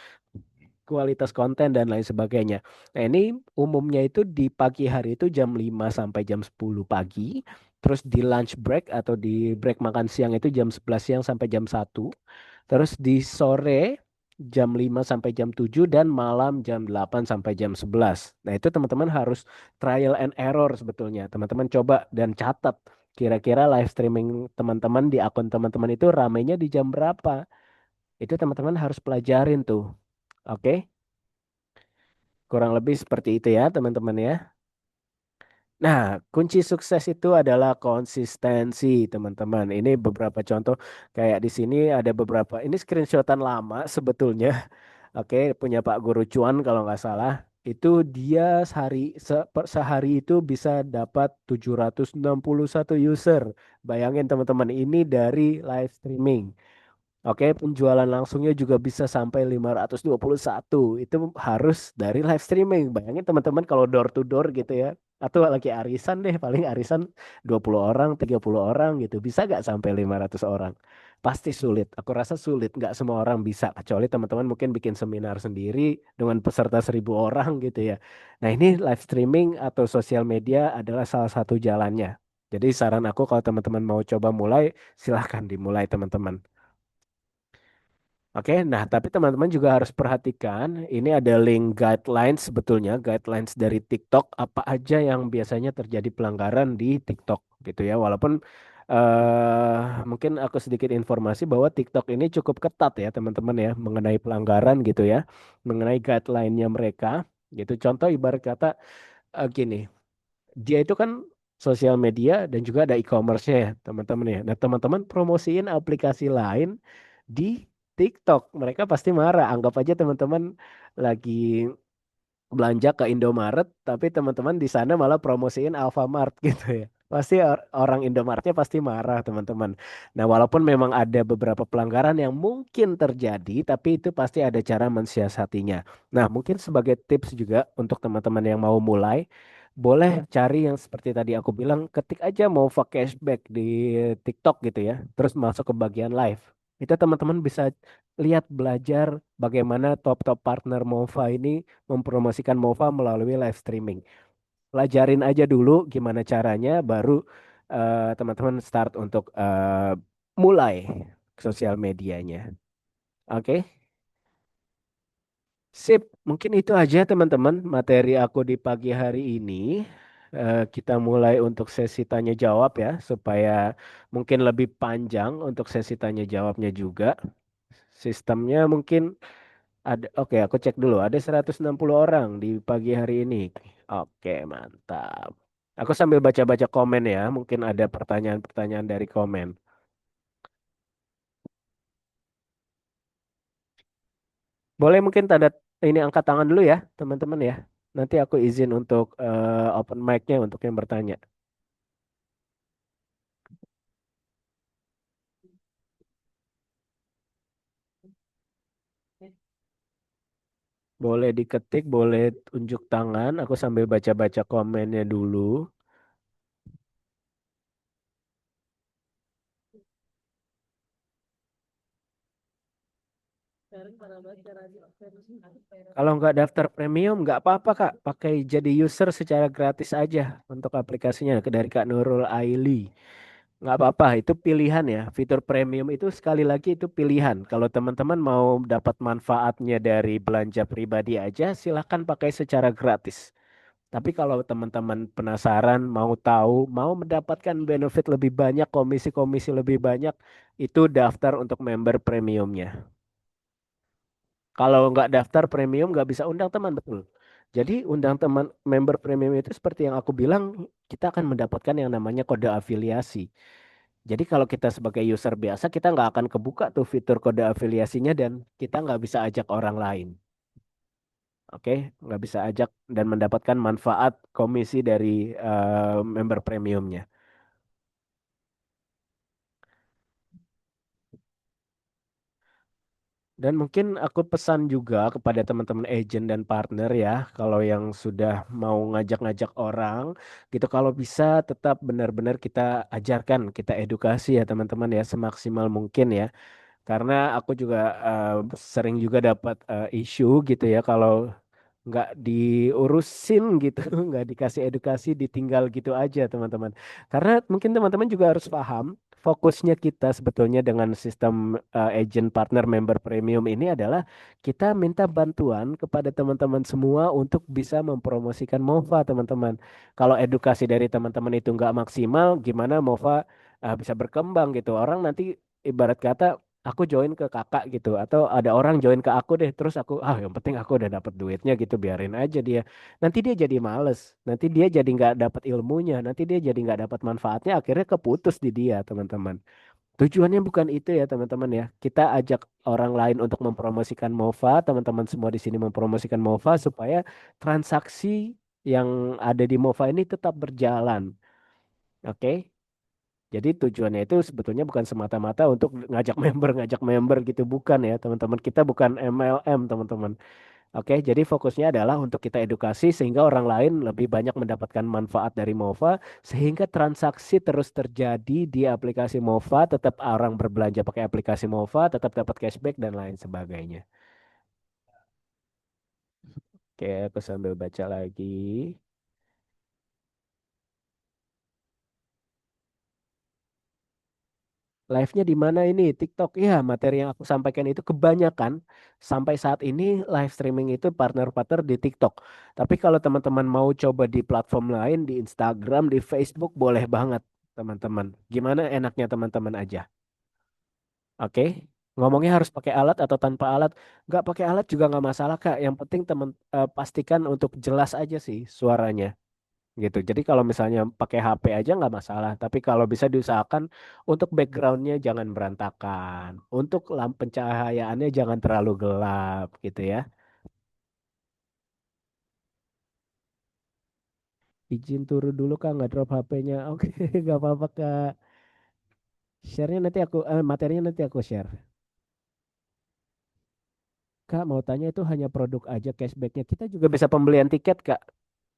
kualitas konten dan lain sebagainya. Nah, ini umumnya itu di pagi hari itu jam 5 sampai jam 10 pagi, terus di lunch break atau di break makan siang itu jam 11 siang sampai jam 1, terus di sore jam 5 sampai jam 7 dan malam jam 8 sampai jam 11. Nah, itu teman-teman harus trial and error sebetulnya. Teman-teman coba dan catat kira-kira live streaming teman-teman di akun teman-teman itu ramainya di jam berapa. Itu teman-teman harus pelajarin tuh. Oke, kurang lebih seperti itu ya teman-teman ya. Nah, kunci sukses itu adalah konsistensi, teman-teman. Ini beberapa contoh kayak di sini ada beberapa. Ini screenshotan lama sebetulnya. Oke, punya Pak Guru Cuan kalau nggak salah. Itu dia sehari itu bisa dapat 761 user. Bayangin teman-teman, ini dari live streaming. Oke, penjualan langsungnya juga bisa sampai 521. Itu harus dari live streaming. Bayangin teman-teman kalau door to door gitu ya. Atau lagi arisan deh, paling arisan 20 orang, 30 orang gitu. Bisa nggak sampai 500 orang? Pasti sulit. Aku rasa sulit. Nggak semua orang bisa. Kecuali teman-teman mungkin bikin seminar sendiri dengan peserta 1.000 orang gitu ya. Nah ini live streaming atau sosial media adalah salah satu jalannya. Jadi saran aku kalau teman-teman mau coba mulai, silahkan dimulai teman-teman. Oke, nah tapi teman-teman juga harus perhatikan, ini ada link guidelines sebetulnya, guidelines dari TikTok apa aja yang biasanya terjadi pelanggaran di TikTok gitu ya. Walaupun mungkin aku sedikit informasi bahwa TikTok ini cukup ketat ya teman-teman ya mengenai pelanggaran gitu ya, mengenai guideline-nya mereka gitu. Contoh ibarat kata gini, dia itu kan sosial media dan juga ada e-commerce-nya ya, teman-teman ya. Nah, teman-teman promosiin aplikasi lain di TikTok, mereka pasti marah. Anggap aja teman-teman lagi belanja ke Indomaret, tapi teman-teman di sana malah promosiin Alfamart gitu ya. Pasti orang Indomaretnya pasti marah, teman-teman. Nah, walaupun memang ada beberapa pelanggaran yang mungkin terjadi, tapi itu pasti ada cara mensiasatinya. Nah, mungkin sebagai tips juga untuk teman-teman yang mau mulai, boleh cari yang seperti tadi aku bilang, ketik aja mau cashback di TikTok gitu ya, terus masuk ke bagian live. Itu teman-teman bisa lihat belajar bagaimana top-top partner Mova ini mempromosikan Mova melalui live streaming. Pelajarin aja dulu gimana caranya, baru teman-teman start untuk mulai sosial medianya. Oke, sip. Mungkin itu aja teman-teman materi aku di pagi hari ini. Kita mulai untuk sesi tanya jawab ya, supaya mungkin lebih panjang untuk sesi tanya jawabnya juga. Sistemnya mungkin ada, oke, aku cek dulu. Ada 160 orang di pagi hari ini. Oke, mantap. Aku sambil baca-baca komen ya. Mungkin ada pertanyaan-pertanyaan dari komen. Boleh mungkin tanda ini angkat tangan dulu ya, teman-teman ya. Nanti aku izin untuk open mic-nya untuk yang bertanya. Boleh diketik, boleh tunjuk tangan. Aku sambil baca-baca komennya dulu. Kalau nggak daftar premium, nggak apa-apa Kak. Pakai jadi user secara gratis aja untuk aplikasinya dari Kak Nurul Aili. Nggak apa-apa, itu pilihan ya. Fitur premium itu sekali lagi itu pilihan. Kalau teman-teman mau dapat manfaatnya dari belanja pribadi aja, silahkan pakai secara gratis. Tapi kalau teman-teman penasaran, mau tahu, mau mendapatkan benefit lebih banyak, komisi-komisi lebih banyak, itu daftar untuk member premiumnya. Kalau nggak daftar premium nggak bisa undang teman, betul. Jadi undang teman member premium itu seperti yang aku bilang, kita akan mendapatkan yang namanya kode afiliasi. Jadi kalau kita sebagai user biasa, kita nggak akan kebuka tuh fitur kode afiliasinya dan kita nggak bisa ajak orang lain. Oke, nggak bisa ajak dan mendapatkan manfaat komisi dari member premiumnya. Dan mungkin aku pesan juga kepada teman-teman agent dan partner ya, kalau yang sudah mau ngajak-ngajak orang gitu, kalau bisa tetap benar-benar kita ajarkan, kita edukasi ya teman-teman ya, semaksimal mungkin ya. Karena aku juga sering juga dapat isu gitu ya, kalau nggak diurusin gitu, nggak dikasih edukasi, ditinggal gitu aja teman-teman. Karena mungkin teman-teman juga harus paham, fokusnya kita sebetulnya dengan sistem agent partner member premium ini adalah kita minta bantuan kepada teman-teman semua untuk bisa mempromosikan MOFA teman-teman. Kalau edukasi dari teman-teman itu nggak maksimal, gimana MOFA bisa berkembang gitu. Orang nanti ibarat kata aku join ke kakak gitu atau ada orang join ke aku deh terus aku yang penting aku udah dapat duitnya gitu biarin aja dia, nanti dia jadi males, nanti dia jadi nggak dapat ilmunya, nanti dia jadi nggak dapat manfaatnya, akhirnya keputus di dia teman-teman. Tujuannya bukan itu ya teman-teman ya, kita ajak orang lain untuk mempromosikan MOFA, teman-teman semua di sini mempromosikan MOFA supaya transaksi yang ada di MOFA ini tetap berjalan. Oke. Jadi tujuannya itu sebetulnya bukan semata-mata untuk ngajak member gitu, bukan ya teman-teman. Kita bukan MLM teman-teman. Oke, jadi fokusnya adalah untuk kita edukasi sehingga orang lain lebih banyak mendapatkan manfaat dari MOVA, sehingga transaksi terus terjadi di aplikasi MOVA, tetap orang berbelanja pakai aplikasi MOVA, tetap dapat cashback dan lain sebagainya. Oke, aku sambil baca lagi. Live-nya di mana ini? TikTok. Ya, materi yang aku sampaikan itu kebanyakan sampai saat ini live streaming itu partner-partner di TikTok. Tapi kalau teman-teman mau coba di platform lain, di Instagram, di Facebook, boleh banget, teman-teman. Gimana enaknya teman-teman aja. Oke? Ngomongnya harus pakai alat atau tanpa alat? Nggak pakai alat juga nggak masalah, Kak. Yang penting teman pastikan untuk jelas aja sih suaranya. Gitu. Jadi kalau misalnya pakai HP aja nggak masalah, tapi kalau bisa diusahakan untuk backgroundnya jangan berantakan, untuk lampu pencahayaannya jangan terlalu gelap gitu ya. Izin turun dulu Kak, nggak drop HP-nya. Oke, nggak apa-apa Kak. Share-nya nanti aku, materinya nanti aku share. Kak mau tanya itu hanya produk aja cashbacknya. Kita juga bisa pembelian tiket Kak.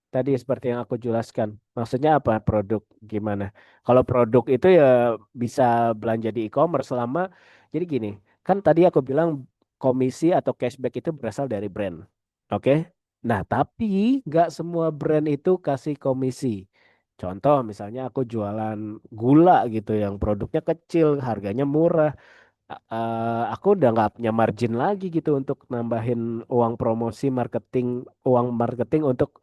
Tadi seperti yang aku jelaskan. Maksudnya apa produk gimana? Kalau produk itu ya bisa belanja di e-commerce selama. Jadi gini, kan tadi aku bilang komisi atau cashback itu berasal dari brand. Oke? Nah, tapi nggak semua brand itu kasih komisi. Contoh misalnya aku jualan gula gitu yang produknya kecil, harganya murah, aku udah nggak punya margin lagi gitu untuk nambahin uang promosi marketing, uang marketing untuk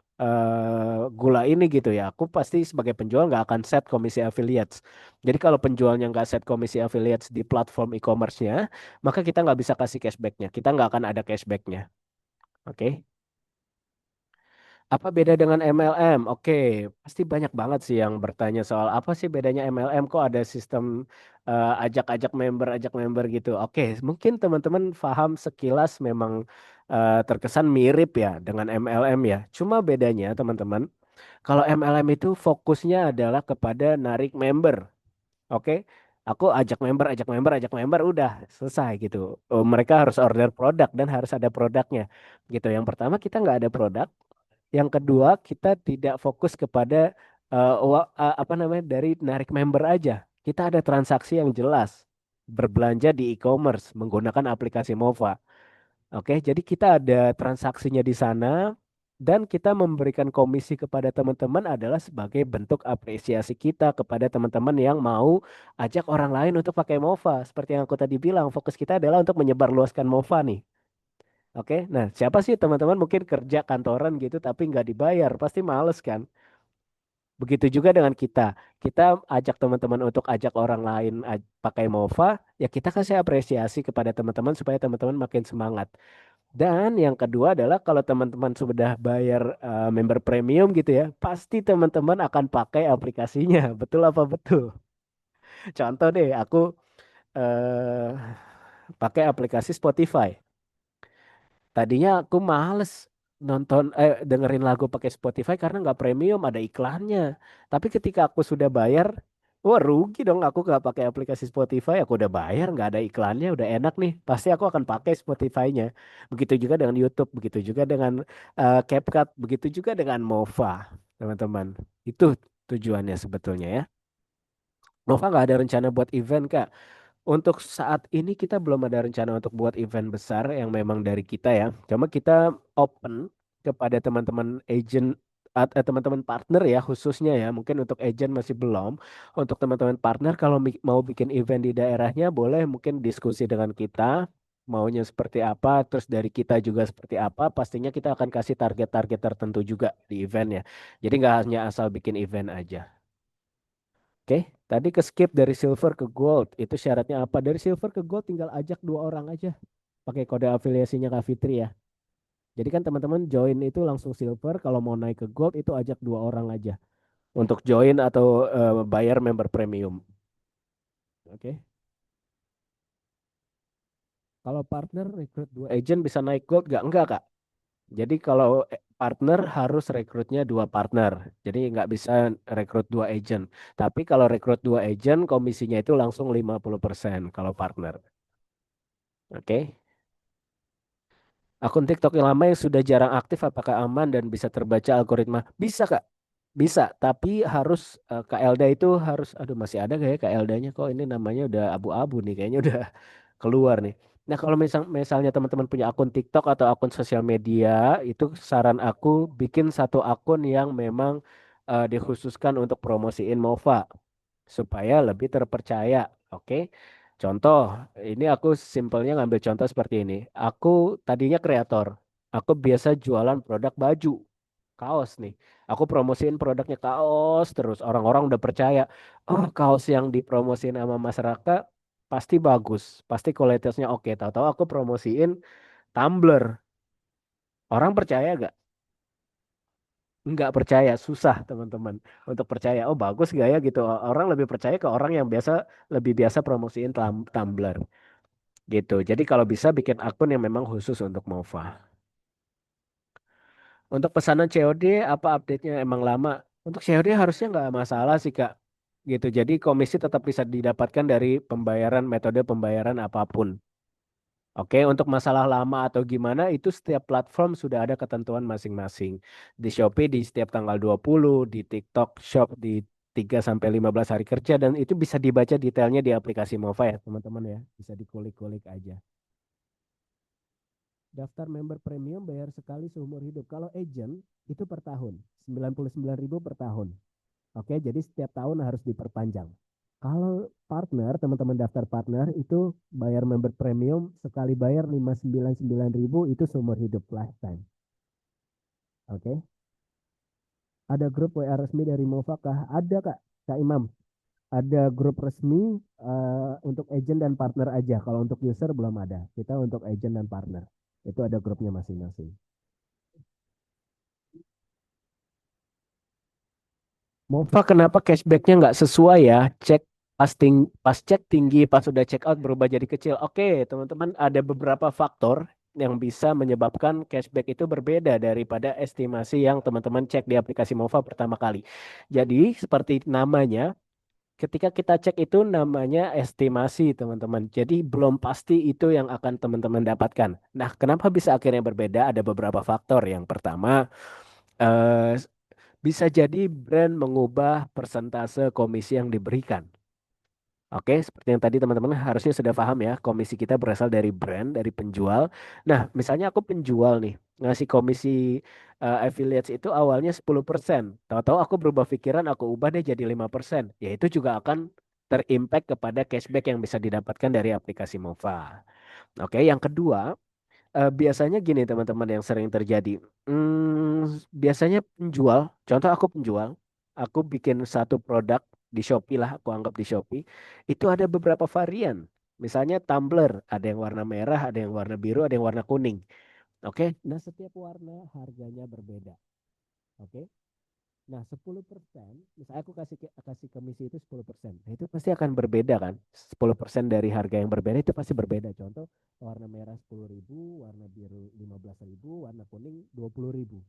gula ini gitu ya. Aku pasti sebagai penjual nggak akan set komisi affiliates. Jadi kalau penjualnya nggak set komisi affiliates di platform e-commerce-nya, maka kita nggak bisa kasih cashback-nya. Kita nggak akan ada cashback-nya. Oke? Apa beda dengan MLM? Oke, pasti banyak banget sih yang bertanya soal apa sih bedanya MLM, kok ada sistem ajak member gitu. Oke, mungkin teman-teman paham sekilas memang terkesan mirip ya dengan MLM ya. Cuma bedanya teman-teman, kalau MLM itu fokusnya adalah kepada narik member. Oke, aku ajak member, udah selesai gitu. Oh, mereka harus order produk dan harus ada produknya gitu. Yang pertama kita nggak ada produk, yang kedua, kita tidak fokus kepada apa namanya dari narik member aja. Kita ada transaksi yang jelas. Berbelanja di e-commerce menggunakan aplikasi Mova. Oke, jadi kita ada transaksinya di sana dan kita memberikan komisi kepada teman-teman adalah sebagai bentuk apresiasi kita kepada teman-teman yang mau ajak orang lain untuk pakai Mova. Seperti yang aku tadi bilang, fokus kita adalah untuk menyebarluaskan Mova nih. Oke, nah siapa sih teman-teman mungkin kerja kantoran gitu tapi nggak dibayar, pasti males kan? Begitu juga dengan kita. Kita ajak teman-teman untuk ajak orang lain pakai Mova, ya kita kasih apresiasi kepada teman-teman supaya teman-teman makin semangat. Dan yang kedua adalah kalau teman-teman sudah bayar member premium gitu ya, pasti teman-teman akan pakai aplikasinya. Betul apa betul? Contoh deh, aku eh, pakai aplikasi Spotify. Tadinya aku males nonton dengerin lagu pakai Spotify karena nggak premium ada iklannya. Tapi ketika aku sudah bayar, wah rugi dong aku nggak pakai aplikasi Spotify. Aku udah bayar nggak ada iklannya, udah enak nih. Pasti aku akan pakai Spotify-nya. Begitu juga dengan YouTube, begitu juga dengan CapCut, begitu juga dengan Mova, teman-teman. Itu tujuannya sebetulnya ya. Nova nggak ada rencana buat event Kak. Untuk saat ini kita belum ada rencana untuk buat event besar yang memang dari kita ya. Cuma kita open kepada teman-teman agent teman-teman partner ya khususnya ya. Mungkin untuk agent masih belum. Untuk teman-teman partner kalau mau bikin event di daerahnya boleh mungkin diskusi dengan kita. Maunya seperti apa, terus dari kita juga seperti apa. Pastinya kita akan kasih target-target tertentu juga di eventnya. Jadi nggak hanya asal bikin event aja. Oke, tadi ke skip dari silver ke gold. Itu syaratnya apa? Dari silver ke gold tinggal ajak dua orang aja. Pakai kode afiliasinya Kak Fitri ya. Jadi kan teman-teman join itu langsung silver. Kalau mau naik ke gold itu ajak dua orang aja. Untuk join atau bayar member premium. Oke. Kalau partner rekrut dua agent bisa naik gold gak? Enggak Kak. Jadi kalau partner harus rekrutnya dua partner. Jadi nggak bisa rekrut dua agent. Tapi kalau rekrut dua agent komisinya itu langsung 50% kalau partner. Oke. Akun TikTok yang lama yang sudah jarang aktif apakah aman dan bisa terbaca algoritma? Bisa Kak, bisa. Tapi harus KLD itu harus, aduh masih ada gak ya KLD-nya? Kok ini namanya udah abu-abu nih, kayaknya udah keluar nih. Nah kalau misalnya teman-teman punya akun TikTok atau akun sosial media, itu saran aku bikin satu akun yang memang dikhususkan untuk promosiin MOFA supaya lebih terpercaya. Oke. Contoh, ini aku simpelnya ngambil contoh seperti ini. Aku tadinya kreator. Aku biasa jualan produk baju, kaos nih. Aku promosiin produknya kaos terus. Orang-orang udah percaya. Oh, kaos yang dipromosiin sama masyarakat pasti bagus. Pasti kualitasnya oke. Tahu-tahu aku promosiin tumbler. Orang percaya gak? Nggak percaya, susah teman-teman untuk percaya. Oh bagus gak ya gitu. Orang lebih percaya ke orang yang lebih biasa promosiin tumbler gitu. Jadi kalau bisa bikin akun yang memang khusus untuk MOFA. Untuk pesanan COD apa update-nya emang lama? Untuk COD harusnya nggak masalah sih Kak. Gitu. Jadi komisi tetap bisa didapatkan dari pembayaran metode pembayaran apapun. Oke, untuk masalah lama atau gimana itu setiap platform sudah ada ketentuan masing-masing. Di Shopee di setiap tanggal 20, di TikTok Shop di 3 sampai 15 hari kerja dan itu bisa dibaca detailnya di aplikasi Mova ya, teman-teman ya. Bisa dikulik-kulik aja. Daftar member premium bayar sekali seumur hidup. Kalau agent itu per tahun, 99.000 per tahun. Oke, jadi setiap tahun harus diperpanjang. Kalau partner, teman-teman daftar partner itu bayar member premium sekali bayar 599.000 itu seumur hidup lifetime. Oke. Ada grup WA resmi dari Mova kah? Ada Kak, Kak Imam. Ada grup resmi untuk agent dan partner aja. Kalau untuk user belum ada. Kita untuk agent dan partner. Itu ada grupnya masing-masing. Mova kenapa cashbacknya nggak sesuai ya? Cek pas cek tinggi, pas udah check out berubah jadi kecil. Oke, teman-teman, ada beberapa faktor yang bisa menyebabkan cashback itu berbeda daripada estimasi yang teman-teman cek di aplikasi Mova pertama kali. Jadi, seperti namanya, ketika kita cek itu namanya estimasi, teman-teman. Jadi, belum pasti itu yang akan teman-teman dapatkan. Nah, kenapa bisa akhirnya berbeda? Ada beberapa faktor. Yang pertama, eh, bisa jadi brand mengubah persentase komisi yang diberikan. Oke, seperti yang tadi teman-teman harusnya sudah paham ya, komisi kita berasal dari brand, dari penjual. Nah, misalnya aku penjual nih, ngasih komisi affiliates itu awalnya 10%. Tahu-tahu aku berubah pikiran, aku ubah deh jadi 5%. Ya itu juga akan terimpact kepada cashback yang bisa didapatkan dari aplikasi Mova. Oke, yang kedua, biasanya gini teman-teman yang sering terjadi. Biasanya penjual, contoh aku penjual, aku bikin satu produk di Shopee lah, aku anggap di Shopee, itu ada beberapa varian. Misalnya tumbler, ada yang warna merah, ada yang warna biru, ada yang warna kuning. Oke, nah setiap warna harganya berbeda. Oke. Nah, 10%, misalnya aku kasih komisi itu 10%. Nah, itu pasti akan berbeda kan? 10% dari harga yang berbeda itu pasti berbeda. Contoh, warna merah 10.000, warna biru 15.000, warna kuning 20.000.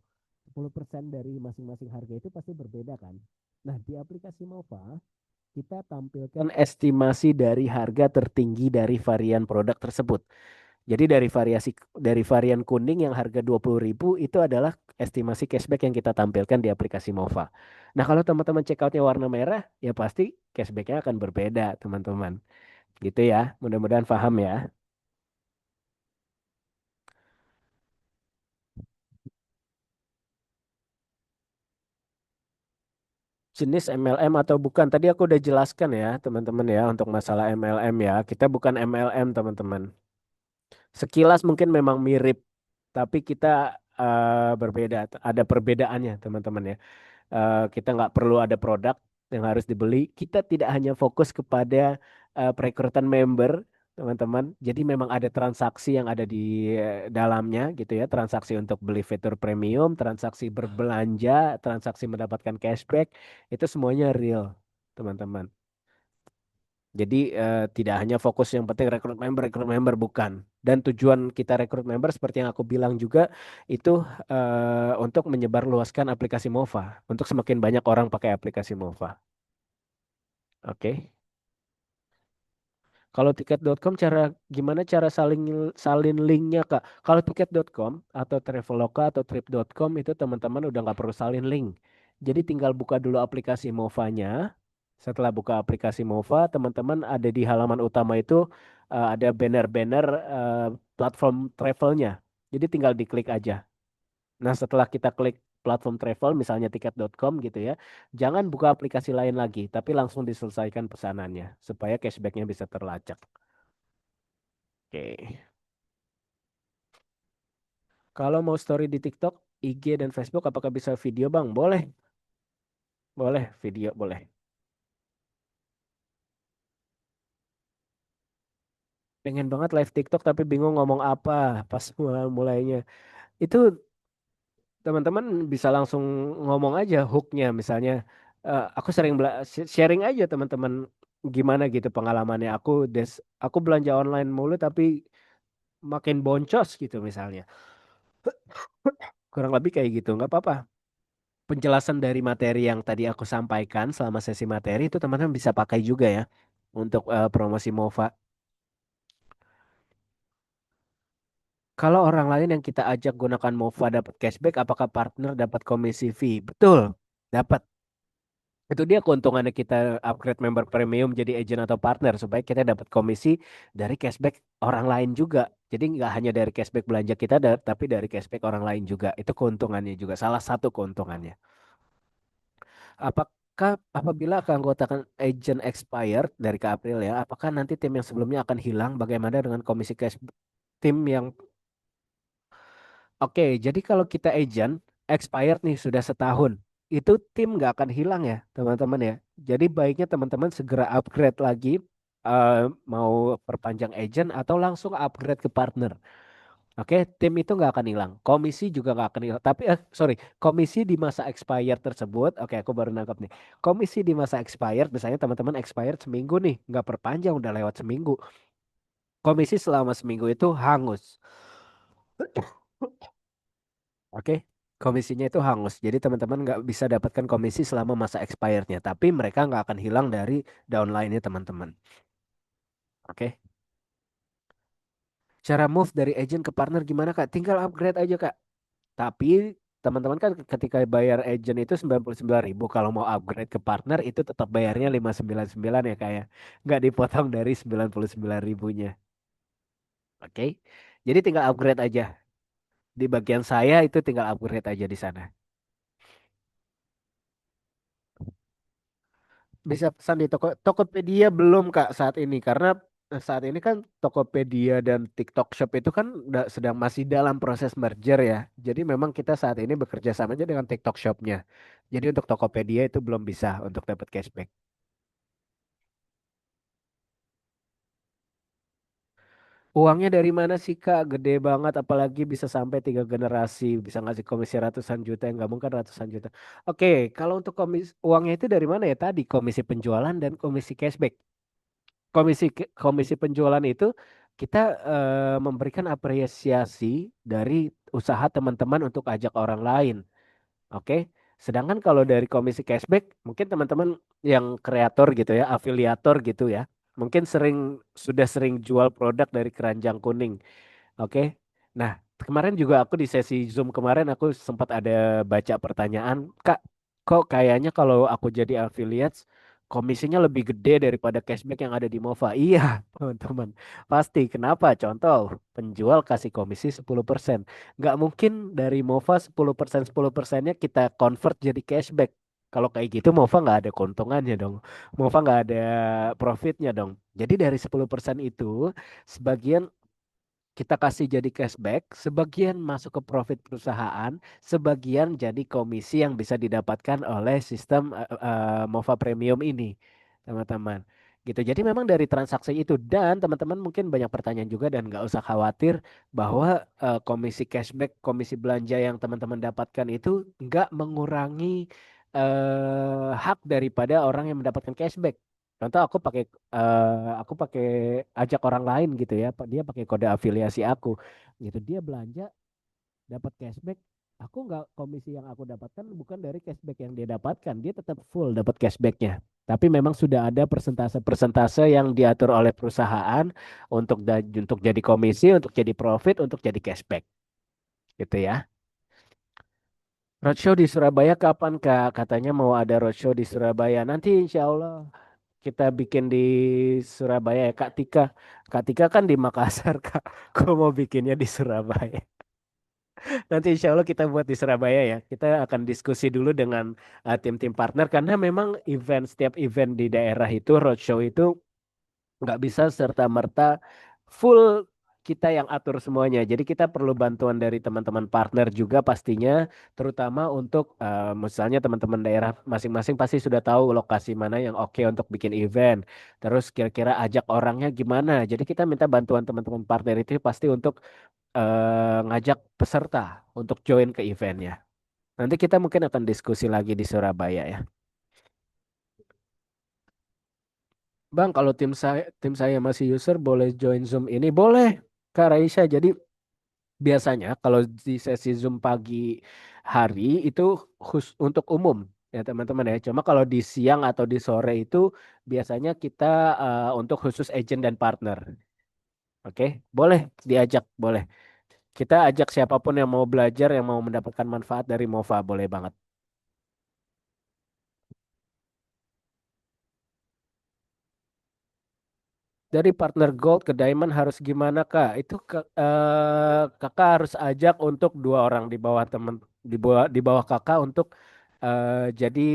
10% dari masing-masing harga itu pasti berbeda kan? Nah, di aplikasi Mova, kita tampilkan estimasi dari harga tertinggi dari varian produk tersebut. Jadi dari varian kuning yang harga 20.000 itu adalah estimasi cashback yang kita tampilkan di aplikasi Mova. Nah, kalau teman-teman check outnya warna merah, ya pasti cashbacknya akan berbeda, teman-teman. Gitu ya. Mudah-mudahan paham ya. Jenis MLM atau bukan? Tadi aku udah jelaskan ya, teman-teman ya, untuk masalah MLM ya. Kita bukan MLM, teman-teman. Sekilas mungkin memang mirip, tapi kita berbeda. Ada perbedaannya, teman-teman ya. Kita nggak perlu ada produk yang harus dibeli. Kita tidak hanya fokus kepada perekrutan member, teman-teman. Jadi memang ada transaksi yang ada di dalamnya gitu ya. Transaksi untuk beli fitur premium, transaksi berbelanja, transaksi mendapatkan cashback, itu semuanya real, teman-teman. Jadi tidak hanya fokus yang penting rekrut member bukan. Dan tujuan kita rekrut member seperti yang aku bilang juga itu untuk menyebarluaskan aplikasi Mova, untuk semakin banyak orang pakai aplikasi Mova. Oke. Kalau tiket.com gimana cara salin linknya Kak? Kalau tiket.com atau Traveloka atau trip.com itu teman-teman udah nggak perlu salin link. Jadi tinggal buka dulu aplikasi Movanya. Setelah buka aplikasi Mova, teman-teman ada di halaman utama itu ada banner-banner eh, platform travelnya. Jadi tinggal diklik aja. Nah, setelah kita klik platform travel, misalnya tiket.com gitu ya, jangan buka aplikasi lain lagi, tapi langsung diselesaikan pesanannya supaya cashbacknya bisa terlacak. Oke. Kalau mau story di TikTok, IG dan Facebook, apakah bisa video, Bang? Boleh, boleh, video boleh. Pengen banget live TikTok tapi bingung ngomong apa pas mulainya. Itu teman-teman bisa langsung ngomong aja hooknya, misalnya aku sharing aja teman-teman gimana gitu pengalamannya aku belanja online mulu tapi makin boncos gitu misalnya, kurang lebih kayak gitu nggak apa-apa. Penjelasan dari materi yang tadi aku sampaikan selama sesi materi itu teman-teman bisa pakai juga ya untuk promosi Mova. Kalau orang lain yang kita ajak gunakan Mova dapat cashback, apakah partner dapat komisi fee? Betul, dapat. Itu dia keuntungannya kita upgrade member premium jadi agent atau partner supaya kita dapat komisi dari cashback orang lain juga. Jadi nggak hanya dari cashback belanja kita, tapi dari cashback orang lain juga. Itu keuntungannya juga, salah satu keuntungannya. Apakah apabila keanggotaan agent expired dari ke April ya, apakah nanti tim yang sebelumnya akan hilang? Bagaimana dengan komisi cash tim yang Oke, jadi kalau kita agent expired nih sudah setahun, itu tim nggak akan hilang ya, teman-teman ya. Jadi baiknya teman-teman segera upgrade lagi, eh, mau perpanjang agent atau langsung upgrade ke partner. Oke, tim itu nggak akan hilang. Komisi juga nggak akan hilang. Tapi, sorry, komisi di masa expired tersebut, oke, aku baru nangkap nih. Komisi di masa expired, misalnya teman-teman expired seminggu nih, nggak perpanjang, udah lewat seminggu. Komisi selama seminggu itu hangus. Oke, komisinya itu hangus. Jadi teman-teman nggak bisa dapatkan komisi selama masa expirednya. Tapi mereka nggak akan hilang dari downline-nya teman-teman. Oke, cara move dari agent ke partner gimana Kak? Tinggal upgrade aja Kak. Tapi teman-teman kan ketika bayar agent itu 99.000. Kalau mau upgrade ke partner itu tetap bayarnya 599 ya Kak ya. Nggak dipotong dari 99 ribunya. Oke, jadi tinggal upgrade aja. Di bagian saya itu tinggal upgrade aja di sana. Bisa pesan di Tokopedia belum Kak saat ini karena saat ini kan Tokopedia dan TikTok Shop itu kan sedang masih dalam proses merger ya. Jadi memang kita saat ini bekerja sama aja dengan TikTok Shopnya. Jadi untuk Tokopedia itu belum bisa untuk dapat cashback. Uangnya dari mana sih Kak? Gede banget apalagi bisa sampai 3 generasi, bisa ngasih komisi ratusan juta yang nggak mungkin ratusan juta. Oke, kalau untuk uangnya itu dari mana ya tadi? Komisi penjualan dan komisi cashback. Komisi penjualan itu kita memberikan apresiasi dari usaha teman-teman untuk ajak orang lain. Oke. Sedangkan kalau dari komisi cashback, mungkin teman-teman yang kreator gitu ya, afiliator gitu ya, mungkin sudah sering jual produk dari keranjang kuning. Oke. Nah, kemarin juga aku di sesi Zoom kemarin aku sempat ada baca pertanyaan, Kak, kok kayaknya kalau aku jadi affiliate komisinya lebih gede daripada cashback yang ada di Mova. Iya, teman-teman. Pasti. Kenapa? Contoh, penjual kasih komisi 10%. Nggak mungkin dari Mova 10% 10%-nya kita convert jadi cashback. Kalau kayak gitu Mova nggak ada keuntungannya dong. Mova nggak ada profitnya dong. Jadi dari 10% itu sebagian kita kasih jadi cashback, sebagian masuk ke profit perusahaan, sebagian jadi komisi yang bisa didapatkan oleh sistem Mova Premium ini, teman-teman. Gitu. Jadi memang dari transaksi itu dan teman-teman mungkin banyak pertanyaan juga dan nggak usah khawatir bahwa komisi cashback, komisi belanja yang teman-teman dapatkan itu nggak mengurangi hak daripada orang yang mendapatkan cashback. Contoh aku pakai ajak orang lain gitu ya, dia pakai kode afiliasi aku, gitu dia belanja dapat cashback, aku nggak komisi yang aku dapatkan bukan dari cashback yang dia dapatkan, dia tetap full dapat cashbacknya. Tapi memang sudah ada persentase-persentase yang diatur oleh perusahaan untuk jadi komisi, untuk jadi profit, untuk jadi cashback, gitu ya. Roadshow di Surabaya kapan Kak? Katanya mau ada roadshow di Surabaya. Nanti insya Allah kita bikin di Surabaya ya Kak Tika. Kak Tika kan di Makassar Kak. Kok mau bikinnya di Surabaya? Nanti insya Allah kita buat di Surabaya ya. Kita akan diskusi dulu dengan tim-tim partner karena memang setiap event di daerah itu roadshow itu nggak bisa serta-merta full kita yang atur semuanya. Jadi kita perlu bantuan dari teman-teman partner juga pastinya, terutama untuk misalnya teman-teman daerah masing-masing pasti sudah tahu lokasi mana yang oke untuk bikin event. Terus kira-kira ajak orangnya gimana. Jadi kita minta bantuan teman-teman partner itu pasti untuk ngajak peserta untuk join ke eventnya. Nanti kita mungkin akan diskusi lagi di Surabaya ya. Bang, kalau tim saya masih user boleh join Zoom ini? Boleh, Kak Raisya. Jadi biasanya kalau di sesi Zoom pagi hari itu untuk umum ya teman-teman ya. Cuma kalau di siang atau di sore itu biasanya kita untuk khusus agent dan partner. Oke, boleh diajak, boleh. Kita ajak siapapun yang mau belajar, yang mau mendapatkan manfaat dari Mova, boleh banget. Dari partner gold ke diamond harus gimana Kak? Itu kakak harus ajak untuk 2 orang di bawah di bawah kakak untuk jadi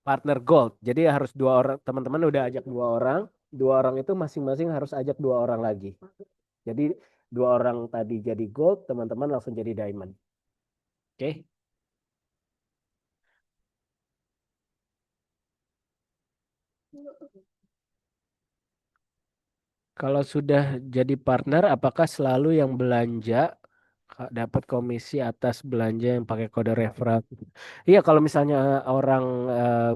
partner gold. Jadi harus 2 orang, teman-teman udah ajak 2 orang, 2 orang itu masing-masing harus ajak 2 orang lagi. Jadi 2 orang tadi jadi gold, teman-teman langsung jadi diamond. Oke? Kalau sudah jadi partner, apakah selalu yang belanja dapat komisi atas belanja yang pakai kode referral? Iya, kalau misalnya orang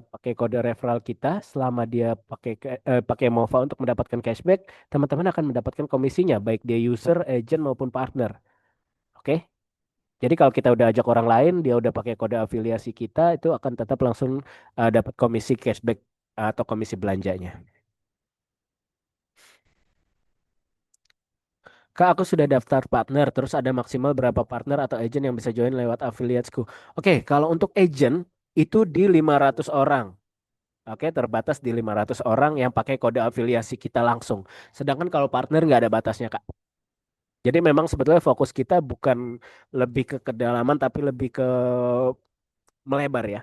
pakai kode referral kita, selama dia pakai MOVA untuk mendapatkan cashback, teman-teman akan mendapatkan komisinya, baik dia user, agent maupun partner. Oke? Jadi kalau kita udah ajak orang lain, dia udah pakai kode afiliasi kita, itu akan tetap langsung dapat komisi cashback atau komisi belanjanya. Kak, aku sudah daftar partner, terus ada maksimal berapa partner atau agent yang bisa join lewat affiliatesku. Oke, kalau untuk agent itu di 500 orang. Oke, terbatas di 500 orang yang pakai kode afiliasi kita langsung. Sedangkan kalau partner nggak ada batasnya, Kak. Jadi memang sebetulnya fokus kita bukan lebih ke kedalaman, tapi lebih ke melebar ya,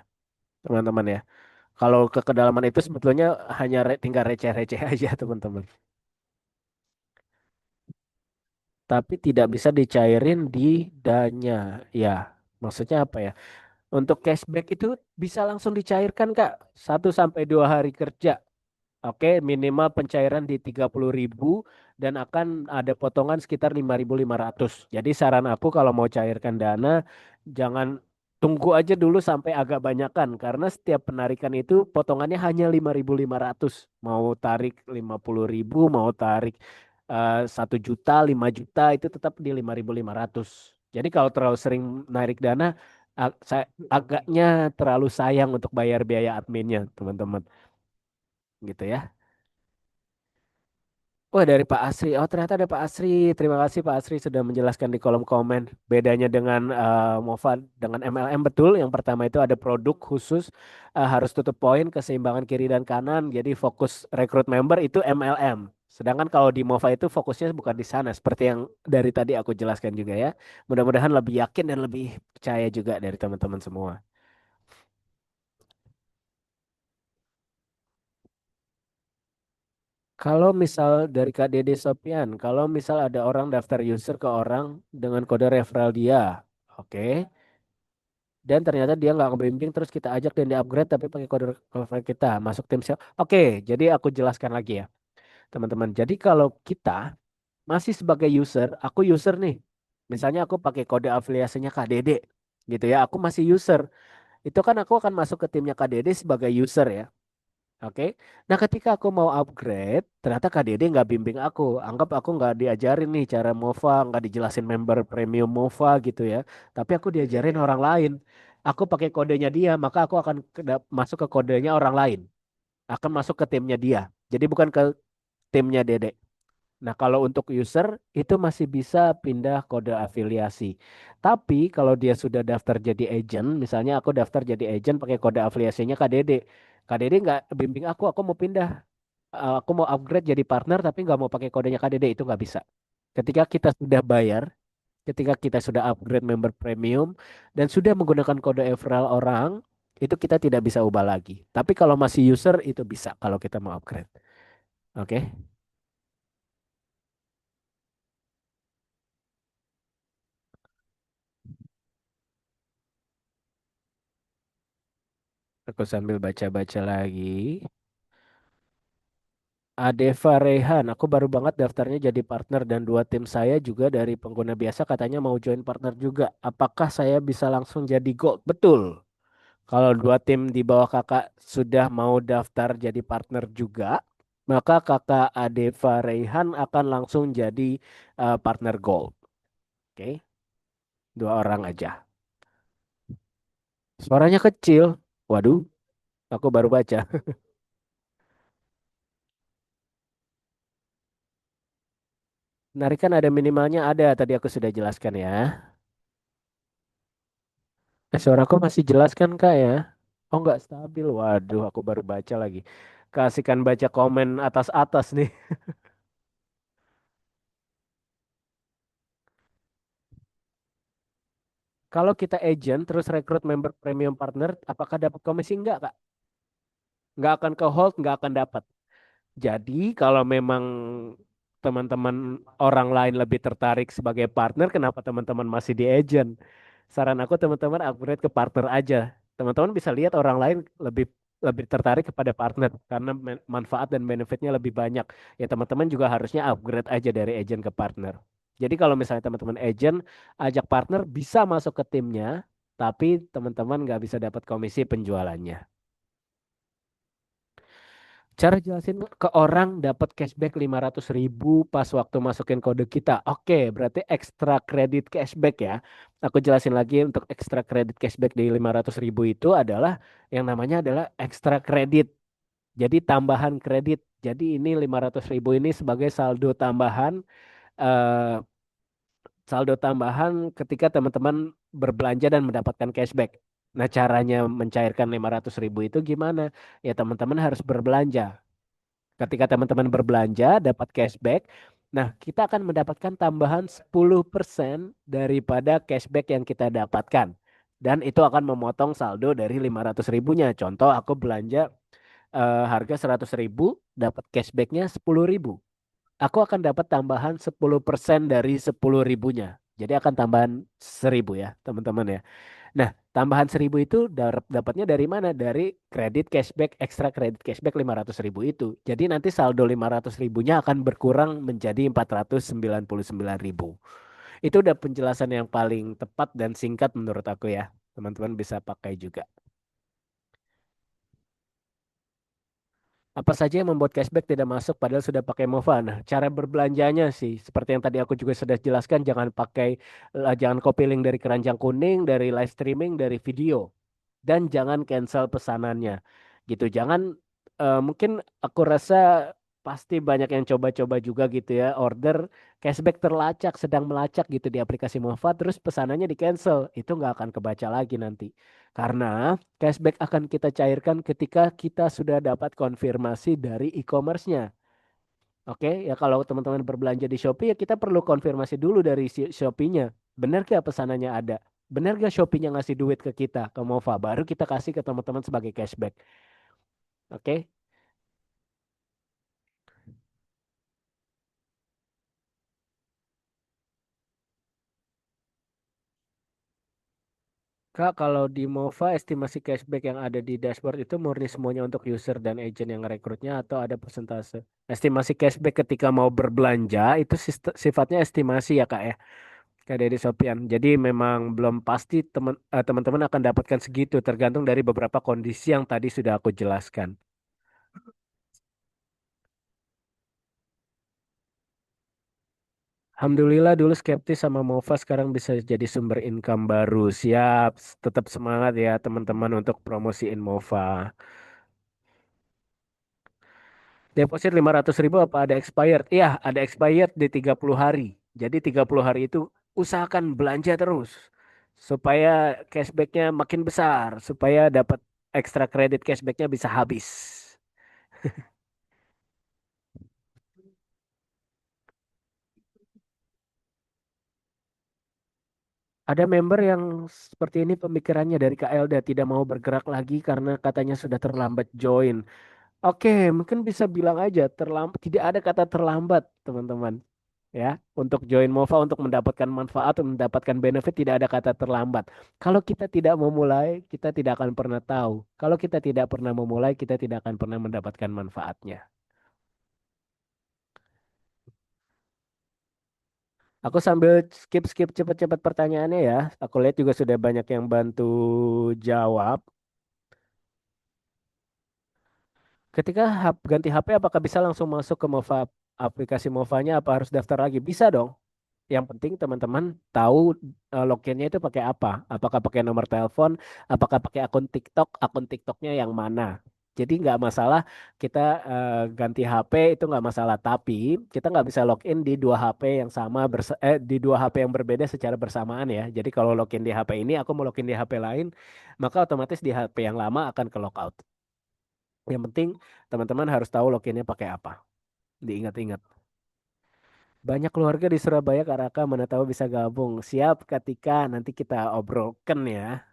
teman-teman ya. Kalau ke kedalaman itu sebetulnya hanya tinggal receh-receh aja, teman-teman. Tapi tidak bisa dicairin di danya. Ya, maksudnya apa ya? Untuk cashback itu bisa langsung dicairkan, Kak. 1 sampai 2 hari kerja. Oke, minimal pencairan di 30.000 dan akan ada potongan sekitar 5.500. Jadi saran aku kalau mau cairkan dana, jangan tunggu aja dulu sampai agak banyakan karena setiap penarikan itu potongannya hanya 5.500. Mau tarik 50.000, mau tarik 1 juta, 5 juta itu tetap di 5.500. Jadi kalau terlalu sering narik dana, saya agaknya terlalu sayang untuk bayar biaya adminnya, teman-teman. Gitu ya. Wah, dari Pak Asri. Oh, ternyata ada Pak Asri. Terima kasih Pak Asri sudah menjelaskan di kolom komen. Bedanya dengan MOVA dengan MLM betul. Yang pertama itu ada produk khusus, harus tutup poin, keseimbangan kiri dan kanan. Jadi fokus rekrut member itu MLM. Sedangkan kalau di MOVA itu fokusnya bukan di sana. Seperti yang dari tadi aku jelaskan juga ya. Mudah-mudahan lebih yakin dan lebih percaya juga dari teman-teman semua. Kalau misal dari Kak Dede Sopian, kalau misal ada orang daftar user ke orang dengan kode referral dia, oke, dan ternyata dia nggak ngebimbing, terus kita ajak dan di-upgrade tapi pakai kode referral kita, masuk tim sales. Oke, jadi aku jelaskan lagi ya, teman-teman. Jadi kalau kita masih sebagai user, aku user nih, misalnya aku pakai kode afiliasinya Kak Dede, gitu ya, aku masih user. Itu kan aku akan masuk ke timnya Kak Dede sebagai user ya. Oke. Nah, ketika aku mau upgrade, ternyata Kak Dede nggak bimbing aku. Anggap aku nggak diajarin nih cara MOVA, nggak dijelasin member premium MOVA gitu ya. Tapi aku diajarin orang lain. Aku pakai kodenya dia, maka aku akan masuk ke kodenya orang lain. Akan masuk ke timnya dia. Jadi bukan ke timnya Dede. Nah, kalau untuk user itu masih bisa pindah kode afiliasi. Tapi kalau dia sudah daftar jadi agent, misalnya aku daftar jadi agent pakai kode afiliasinya KDD. KDD nggak bimbing aku mau pindah, aku mau upgrade jadi partner tapi nggak mau pakai kodenya KDD, itu nggak bisa. Ketika kita sudah bayar, ketika kita sudah upgrade member premium dan sudah menggunakan kode referral orang, itu kita tidak bisa ubah lagi. Tapi kalau masih user itu bisa kalau kita mau upgrade. Oke, aku sambil baca-baca lagi. Adeva Rehan, aku baru banget daftarnya jadi partner dan 2 tim saya juga dari pengguna biasa katanya mau join partner juga. Apakah saya bisa langsung jadi gold? Betul. Kalau 2 tim di bawah kakak sudah mau daftar jadi partner juga, maka kakak Adeva Rehan akan langsung jadi partner gold. Oke, 2 orang aja. Suaranya kecil. Waduh, aku baru baca. Penarikan ada minimalnya ada, tadi aku sudah jelaskan ya. Suaraku masih jelas kan Kak ya? Oh nggak stabil. Waduh, aku baru baca lagi. Kasihkan baca komen atas-atas nih. Kalau kita agent terus rekrut member premium partner, apakah dapat komisi? Enggak, Kak. Nggak akan ke hold, nggak akan dapat. Jadi kalau memang teman-teman orang lain lebih tertarik sebagai partner, kenapa teman-teman masih di agent? Saran aku teman-teman upgrade ke partner aja. Teman-teman bisa lihat orang lain lebih lebih tertarik kepada partner karena manfaat dan benefitnya lebih banyak. Ya teman-teman juga harusnya upgrade aja dari agent ke partner. Jadi kalau misalnya teman-teman agent ajak partner bisa masuk ke timnya, tapi teman-teman nggak bisa dapat komisi penjualannya. Cara jelasin ke orang dapat cashback 500.000 pas waktu masukin kode kita. Oke, berarti ekstra kredit cashback ya. Aku jelasin lagi untuk ekstra kredit cashback di 500.000 itu adalah yang namanya adalah ekstra kredit. Jadi tambahan kredit. Jadi ini 500.000 ini sebagai eh, saldo tambahan ketika teman-teman berbelanja dan mendapatkan cashback. Nah, caranya mencairkan 500.000 itu gimana? Ya, teman-teman harus berbelanja. Ketika teman-teman berbelanja, dapat cashback. Nah, kita akan mendapatkan tambahan 10% daripada cashback yang kita dapatkan. Dan itu akan memotong saldo dari 500 ribunya. Contoh, aku belanja harga 100 ribu, dapat cashbacknya 10 ribu. Aku akan dapat tambahan 10% dari 10 ribunya. Jadi akan tambahan 1.000 ya, teman-teman ya. Nah, tambahan 1.000 itu dapatnya dari mana? Dari kredit cashback, ekstra kredit cashback 500.000 itu. Jadi nanti saldo 500 ribunya akan berkurang menjadi 499.000. Itu udah penjelasan yang paling tepat dan singkat menurut aku ya. Teman-teman bisa pakai juga. Apa saja yang membuat cashback tidak masuk padahal sudah pakai MOVA? Nah, cara berbelanjanya sih, seperti yang tadi aku juga sudah jelaskan, jangan copy link dari keranjang kuning, dari live streaming, dari video, dan jangan cancel pesanannya. Gitu. Jangan mungkin aku rasa pasti banyak yang coba-coba juga gitu ya, order cashback terlacak, sedang melacak gitu di aplikasi MOVA, terus pesanannya di cancel. Itu nggak akan kebaca lagi nanti. Karena cashback akan kita cairkan ketika kita sudah dapat konfirmasi dari e-commerce-nya. Oke, ya kalau teman-teman berbelanja di Shopee ya kita perlu konfirmasi dulu dari si Shopee-nya. Benar gak pesanannya ada? Benar gak Shopee-nya ngasih duit ke kita, ke Mova? Baru kita kasih ke teman-teman sebagai cashback. Oke, Kak, kalau di Mova estimasi cashback yang ada di dashboard itu murni semuanya untuk user dan agent yang rekrutnya atau ada persentase? Estimasi cashback ketika mau berbelanja itu sifatnya estimasi ya Kak ya? Kayak dari Sopian. Jadi memang belum pasti teman-teman akan dapatkan segitu, tergantung dari beberapa kondisi yang tadi sudah aku jelaskan. Alhamdulillah dulu skeptis sama Mova sekarang bisa jadi sumber income baru. Siap, tetap semangat ya teman-teman untuk promosiin Mova. Deposit 500.000 apa ada expired? Iya, ada expired di 30 hari. Jadi 30 hari itu usahakan belanja terus supaya cashbacknya makin besar, supaya dapat ekstra kredit cashbacknya bisa habis. Ada member yang seperti ini pemikirannya dari Kak Elda tidak mau bergerak lagi karena katanya sudah terlambat join. Oke, mungkin bisa bilang aja terlambat, tidak ada kata terlambat, teman-teman. Ya, untuk join Mova untuk mendapatkan manfaat, untuk mendapatkan benefit tidak ada kata terlambat. Kalau kita tidak memulai, kita tidak akan pernah tahu. Kalau kita tidak pernah memulai, kita tidak akan pernah mendapatkan manfaatnya. Aku sambil skip-skip cepat-cepat pertanyaannya ya. Aku lihat juga sudah banyak yang bantu jawab. Ketika ganti HP, apakah bisa langsung masuk ke Mova aplikasi Movanya? Apa harus daftar lagi? Bisa dong. Yang penting teman-teman tahu loginnya itu pakai apa. Apakah pakai nomor telepon, apakah pakai akun TikToknya yang mana. Jadi nggak masalah kita ganti HP itu nggak masalah. Tapi kita nggak bisa login di dua HP yang sama di dua HP yang berbeda secara bersamaan ya. Jadi kalau login di HP ini, aku mau login di HP lain, maka otomatis di HP yang lama akan ke logout. Yang penting teman-teman harus tahu loginnya pakai apa. Diingat-ingat. Banyak keluarga di Surabaya, Kak Raka, mana tahu bisa gabung. Siap ketika nanti kita obrolkan ya.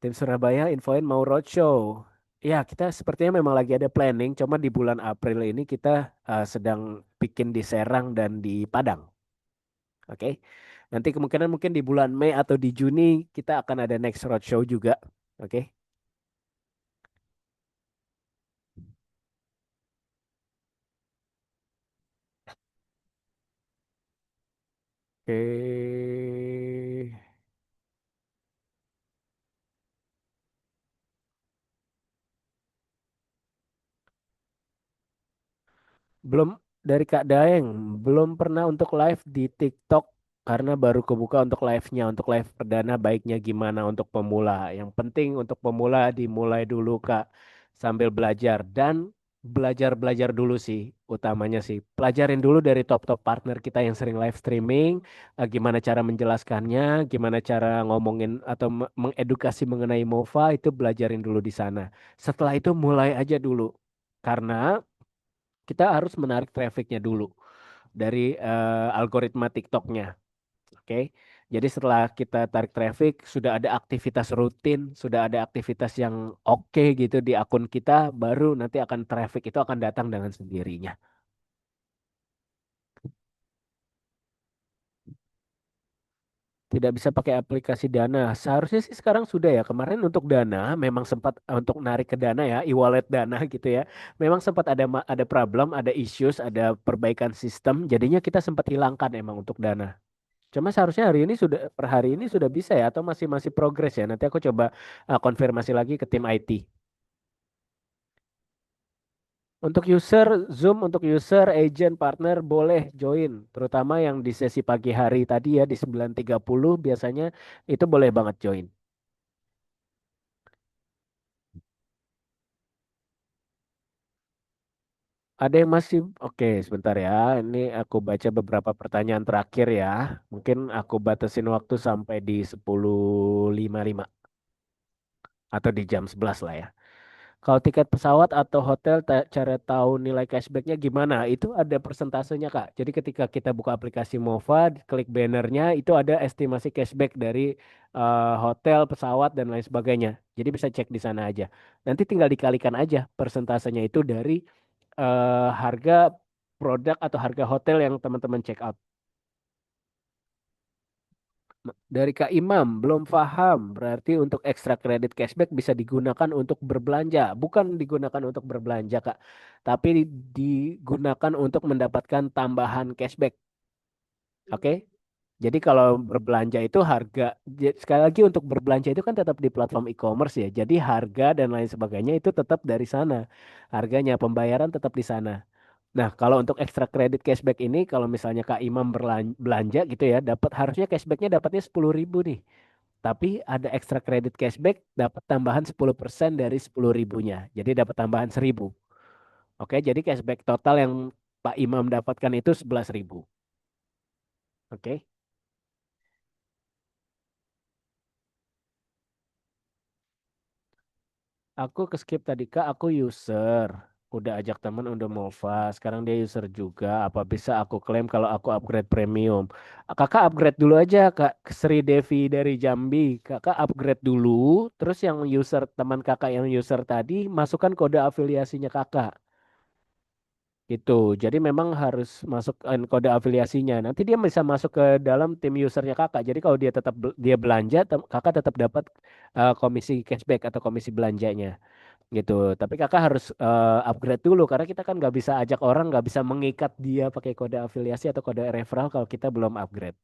Tim Surabaya infoin mau roadshow. Ya, kita sepertinya memang lagi ada planning. Cuma di bulan April ini kita sedang bikin di Serang dan di Padang. Oke. Nanti kemungkinan mungkin di bulan Mei atau di Juni kita akan ada next roadshow juga. Oke. Belum dari Kak Daeng, belum pernah untuk live di TikTok karena baru kebuka untuk live-nya, untuk live perdana baiknya gimana untuk pemula. Yang penting untuk pemula dimulai dulu Kak, sambil belajar dan belajar-belajar dulu sih utamanya sih. Pelajarin dulu dari top-top partner kita yang sering live streaming, gimana cara menjelaskannya, gimana cara ngomongin atau mengedukasi mengenai MOFA itu belajarin dulu di sana. Setelah itu mulai aja dulu. Karena kita harus menarik trafficnya dulu dari algoritma TikToknya. Oke. Jadi setelah kita tarik traffic, sudah ada aktivitas rutin, sudah ada aktivitas yang oke gitu di akun kita, baru nanti akan traffic itu akan datang dengan sendirinya. Tidak bisa pakai aplikasi Dana. Seharusnya sih sekarang sudah ya. Kemarin untuk Dana memang sempat untuk narik ke Dana ya, e-wallet Dana gitu ya. Memang sempat ada problem, ada issues, ada perbaikan sistem. Jadinya kita sempat hilangkan emang untuk Dana. Cuma seharusnya hari ini sudah per hari ini sudah bisa ya atau masih masih progres ya. Nanti aku coba konfirmasi lagi ke tim IT. Untuk user Zoom, untuk user, agent, partner boleh join. Terutama yang di sesi pagi hari tadi ya di 9.30 biasanya itu boleh banget join. Ada yang masih oke sebentar ya. Ini aku baca beberapa pertanyaan terakhir ya. Mungkin aku batasin waktu sampai di 10.55 atau di jam 11 lah ya. Kalau tiket pesawat atau hotel, cara tahu nilai cashbacknya gimana? Itu ada persentasenya, Kak. Jadi ketika kita buka aplikasi Mova, klik bannernya, itu ada estimasi cashback dari hotel, pesawat, dan lain sebagainya. Jadi bisa cek di sana aja. Nanti tinggal dikalikan aja persentasenya itu dari harga produk atau harga hotel yang teman-teman check out. Dari Kak Imam, belum paham. Berarti untuk ekstra kredit cashback bisa digunakan untuk berbelanja. Bukan digunakan untuk berbelanja, Kak. Tapi digunakan untuk mendapatkan tambahan cashback. Oke? Jadi kalau berbelanja itu sekali lagi untuk berbelanja itu kan tetap di platform e-commerce ya. Jadi harga dan lain sebagainya itu tetap dari sana. Harganya, pembayaran tetap di sana. Nah, kalau untuk ekstra kredit cashback ini, kalau misalnya Kak Imam belanja gitu ya, harusnya cashbacknya dapatnya 10.000 nih. Tapi ada ekstra kredit cashback, dapat tambahan 10% dari 10.000-nya. Jadi dapat tambahan 1.000. Oke, jadi cashback total yang Pak Imam dapatkan itu 11.000. Oke, aku ke skip tadi Kak, aku user. Udah ajak teman udah Mova. Sekarang dia user juga. Apa bisa aku klaim kalau aku upgrade premium? Kakak upgrade dulu aja Kak. Sri Devi dari Jambi. Kakak upgrade dulu. Terus yang user teman kakak yang user tadi masukkan kode afiliasinya kakak. Gitu. Jadi memang harus masukkan kode afiliasinya. Nanti dia bisa masuk ke dalam tim usernya kakak. Jadi kalau dia tetap dia belanja, kakak tetap dapat komisi cashback atau komisi belanjanya. Gitu. Tapi kakak harus upgrade dulu karena kita kan nggak bisa ajak orang, nggak bisa mengikat dia pakai kode afiliasi atau kode referral kalau kita belum upgrade.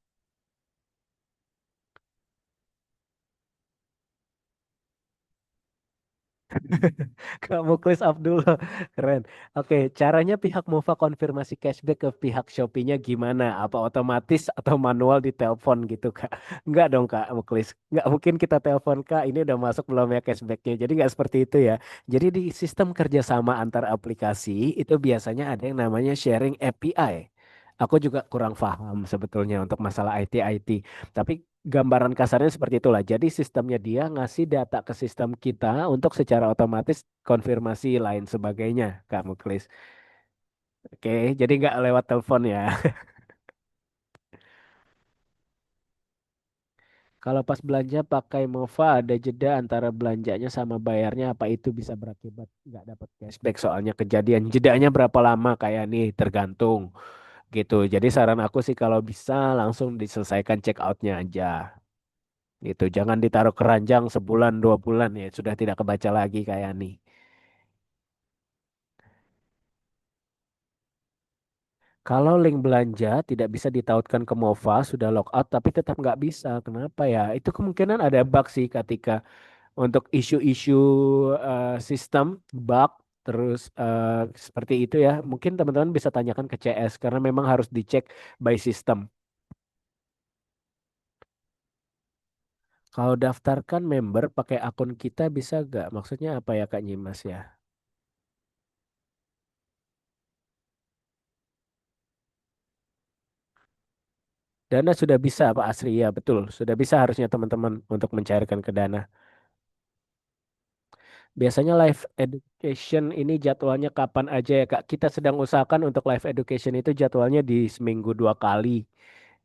Kamu Muklis Abdullah, keren. Oke, caranya pihak Mova konfirmasi cashback ke pihak Shopee-nya gimana? Apa otomatis atau manual di telepon gitu, Kak? Enggak dong, Kak Muklis. Enggak mungkin kita telepon, Kak, ini udah masuk belum ya cashbacknya. Jadi nggak seperti itu ya. Jadi di sistem kerjasama antar aplikasi itu biasanya ada yang namanya sharing API. Aku juga kurang paham sebetulnya untuk masalah IT-IT. Tapi gambaran kasarnya seperti itulah. Jadi sistemnya dia ngasih data ke sistem kita untuk secara otomatis konfirmasi lain sebagainya, Kak Muklis. Oke, jadi nggak lewat telepon ya. Kalau pas belanja pakai Mova ada jeda antara belanjanya sama bayarnya, apa itu bisa berakibat nggak dapat cashback? Soalnya kejadian jedanya berapa lama kayak nih tergantung gitu. Jadi saran aku sih kalau bisa langsung diselesaikan check outnya aja. Gitu, jangan ditaruh keranjang sebulan 2 bulan ya sudah tidak kebaca lagi kayak nih. Kalau link belanja tidak bisa ditautkan ke MOVA, sudah logout tapi tetap nggak bisa. Kenapa ya? Itu kemungkinan ada bug sih ketika untuk isu-isu sistem bug terus seperti itu ya. Mungkin teman-teman bisa tanyakan ke CS karena memang harus dicek by system. Kalau daftarkan member pakai akun kita bisa nggak? Maksudnya apa ya Kak Nyimas ya? Dana sudah bisa Pak Asri ya betul. Sudah bisa harusnya teman-teman untuk mencairkan ke Dana. Biasanya live education ini jadwalnya kapan aja ya Kak? Kita sedang usahakan untuk live education itu jadwalnya di seminggu 2 kali,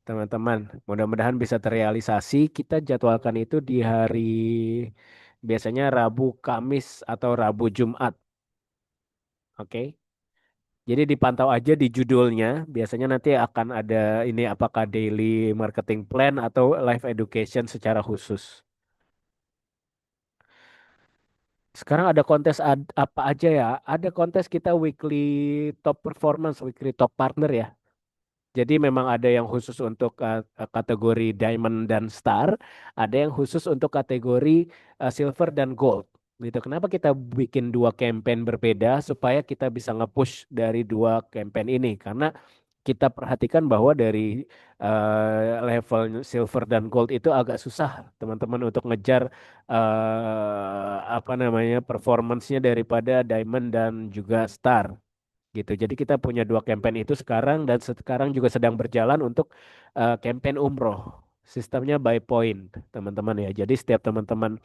teman-teman. Mudah-mudahan bisa terrealisasi. Kita jadwalkan itu di hari biasanya Rabu, Kamis, atau Rabu, Jumat. Oke. Jadi dipantau aja di judulnya. Biasanya nanti akan ada ini apakah daily marketing plan atau live education secara khusus. Sekarang ada kontes apa aja ya? Ada kontes kita weekly top performance, weekly top partner ya. Jadi memang ada yang khusus untuk kategori Diamond dan Star, ada yang khusus untuk kategori Silver dan Gold. Gitu. Kenapa kita bikin dua campaign berbeda supaya kita bisa nge-push dari dua campaign ini? Karena kita perhatikan bahwa dari level Silver dan Gold itu agak susah teman-teman untuk ngejar apa namanya performance-nya daripada Diamond dan juga Star gitu. Jadi kita punya dua campaign itu sekarang dan sekarang juga sedang berjalan untuk campaign umroh. Sistemnya by point, teman-teman ya. Jadi setiap teman-teman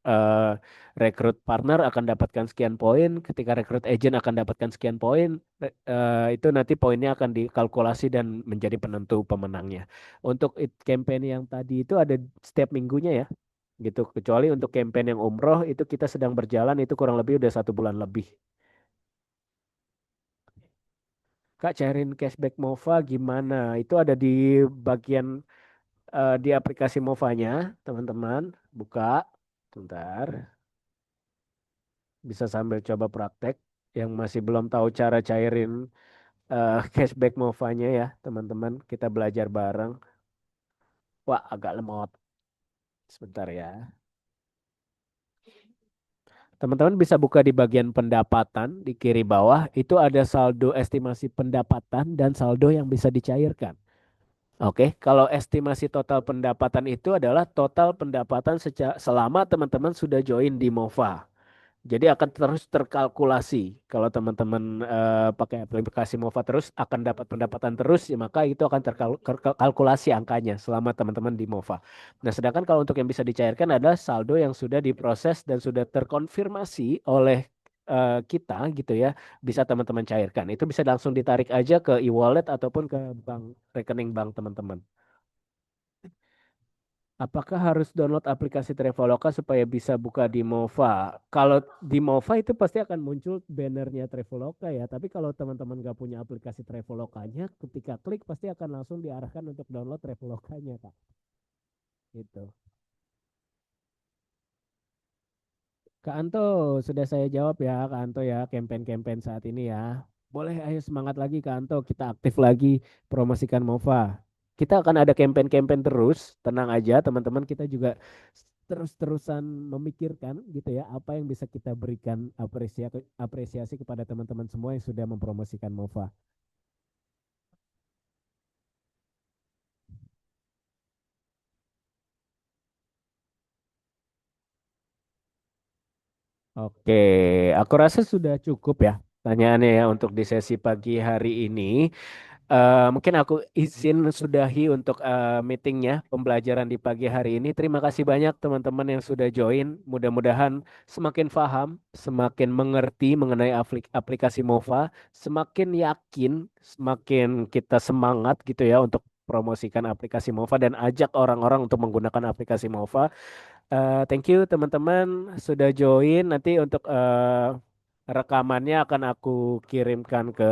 eh, rekrut partner akan dapatkan sekian poin, ketika rekrut agent akan dapatkan sekian poin. Itu nanti poinnya akan dikalkulasi dan menjadi penentu pemenangnya. Untuk campaign yang tadi itu ada setiap minggunya ya. Gitu. Kecuali untuk campaign yang umroh itu kita sedang berjalan itu kurang lebih udah 1 bulan lebih. Kak, cairin cashback Mova gimana? Itu ada di bagian di aplikasi Movanya, teman-teman. Buka, bentar. Bisa sambil coba praktek. Yang masih belum tahu cara cairin cashback Movanya ya, teman-teman. Kita belajar bareng. Wah, agak lemot. Sebentar ya. Teman-teman bisa buka di bagian pendapatan di kiri bawah. Itu ada saldo estimasi pendapatan dan saldo yang bisa dicairkan. Oke, kalau estimasi total pendapatan itu adalah total pendapatan selama teman-teman sudah join di MOVA. Jadi akan terus terkalkulasi. Kalau teman-teman pakai aplikasi MOVA terus akan dapat pendapatan terus, ya maka itu akan terkalkulasi angkanya selama teman-teman di MOVA. Nah, sedangkan kalau untuk yang bisa dicairkan adalah saldo yang sudah diproses dan sudah terkonfirmasi oleh kita gitu ya, bisa teman-teman cairkan. Itu bisa langsung ditarik aja ke e-wallet ataupun ke bank rekening bank teman-teman. Apakah harus download aplikasi Traveloka supaya bisa buka di Mova? Kalau di Mova itu pasti akan muncul bannernya Traveloka ya. Tapi kalau teman-teman nggak punya aplikasi Travelokanya, ketika klik pasti akan langsung diarahkan untuk download Travelokanya, Kak. Gitu. Kak Anto, sudah saya jawab ya, Kak Anto ya, campaign-campaign saat ini ya. Boleh, ayo semangat lagi Kak Anto, kita aktif lagi promosikan Mova. Kita akan ada campaign-campaign terus, tenang aja teman-teman, kita juga terus-terusan memikirkan gitu ya, apa yang bisa kita berikan apresiasi kepada teman-teman semua yang sudah mempromosikan Mova. Oke, aku rasa sudah cukup ya tanyaannya ya untuk di sesi pagi hari ini. Mungkin aku izin sudahi untuk meetingnya, pembelajaran di pagi hari ini. Terima kasih banyak teman-teman yang sudah join. Mudah-mudahan semakin paham, semakin mengerti mengenai aplikasi MOVA, semakin yakin, semakin kita semangat gitu ya untuk promosikan aplikasi MOVA dan ajak orang-orang untuk menggunakan aplikasi MOVA. Thank you teman-teman sudah join. Nanti untuk rekamannya akan aku kirimkan ke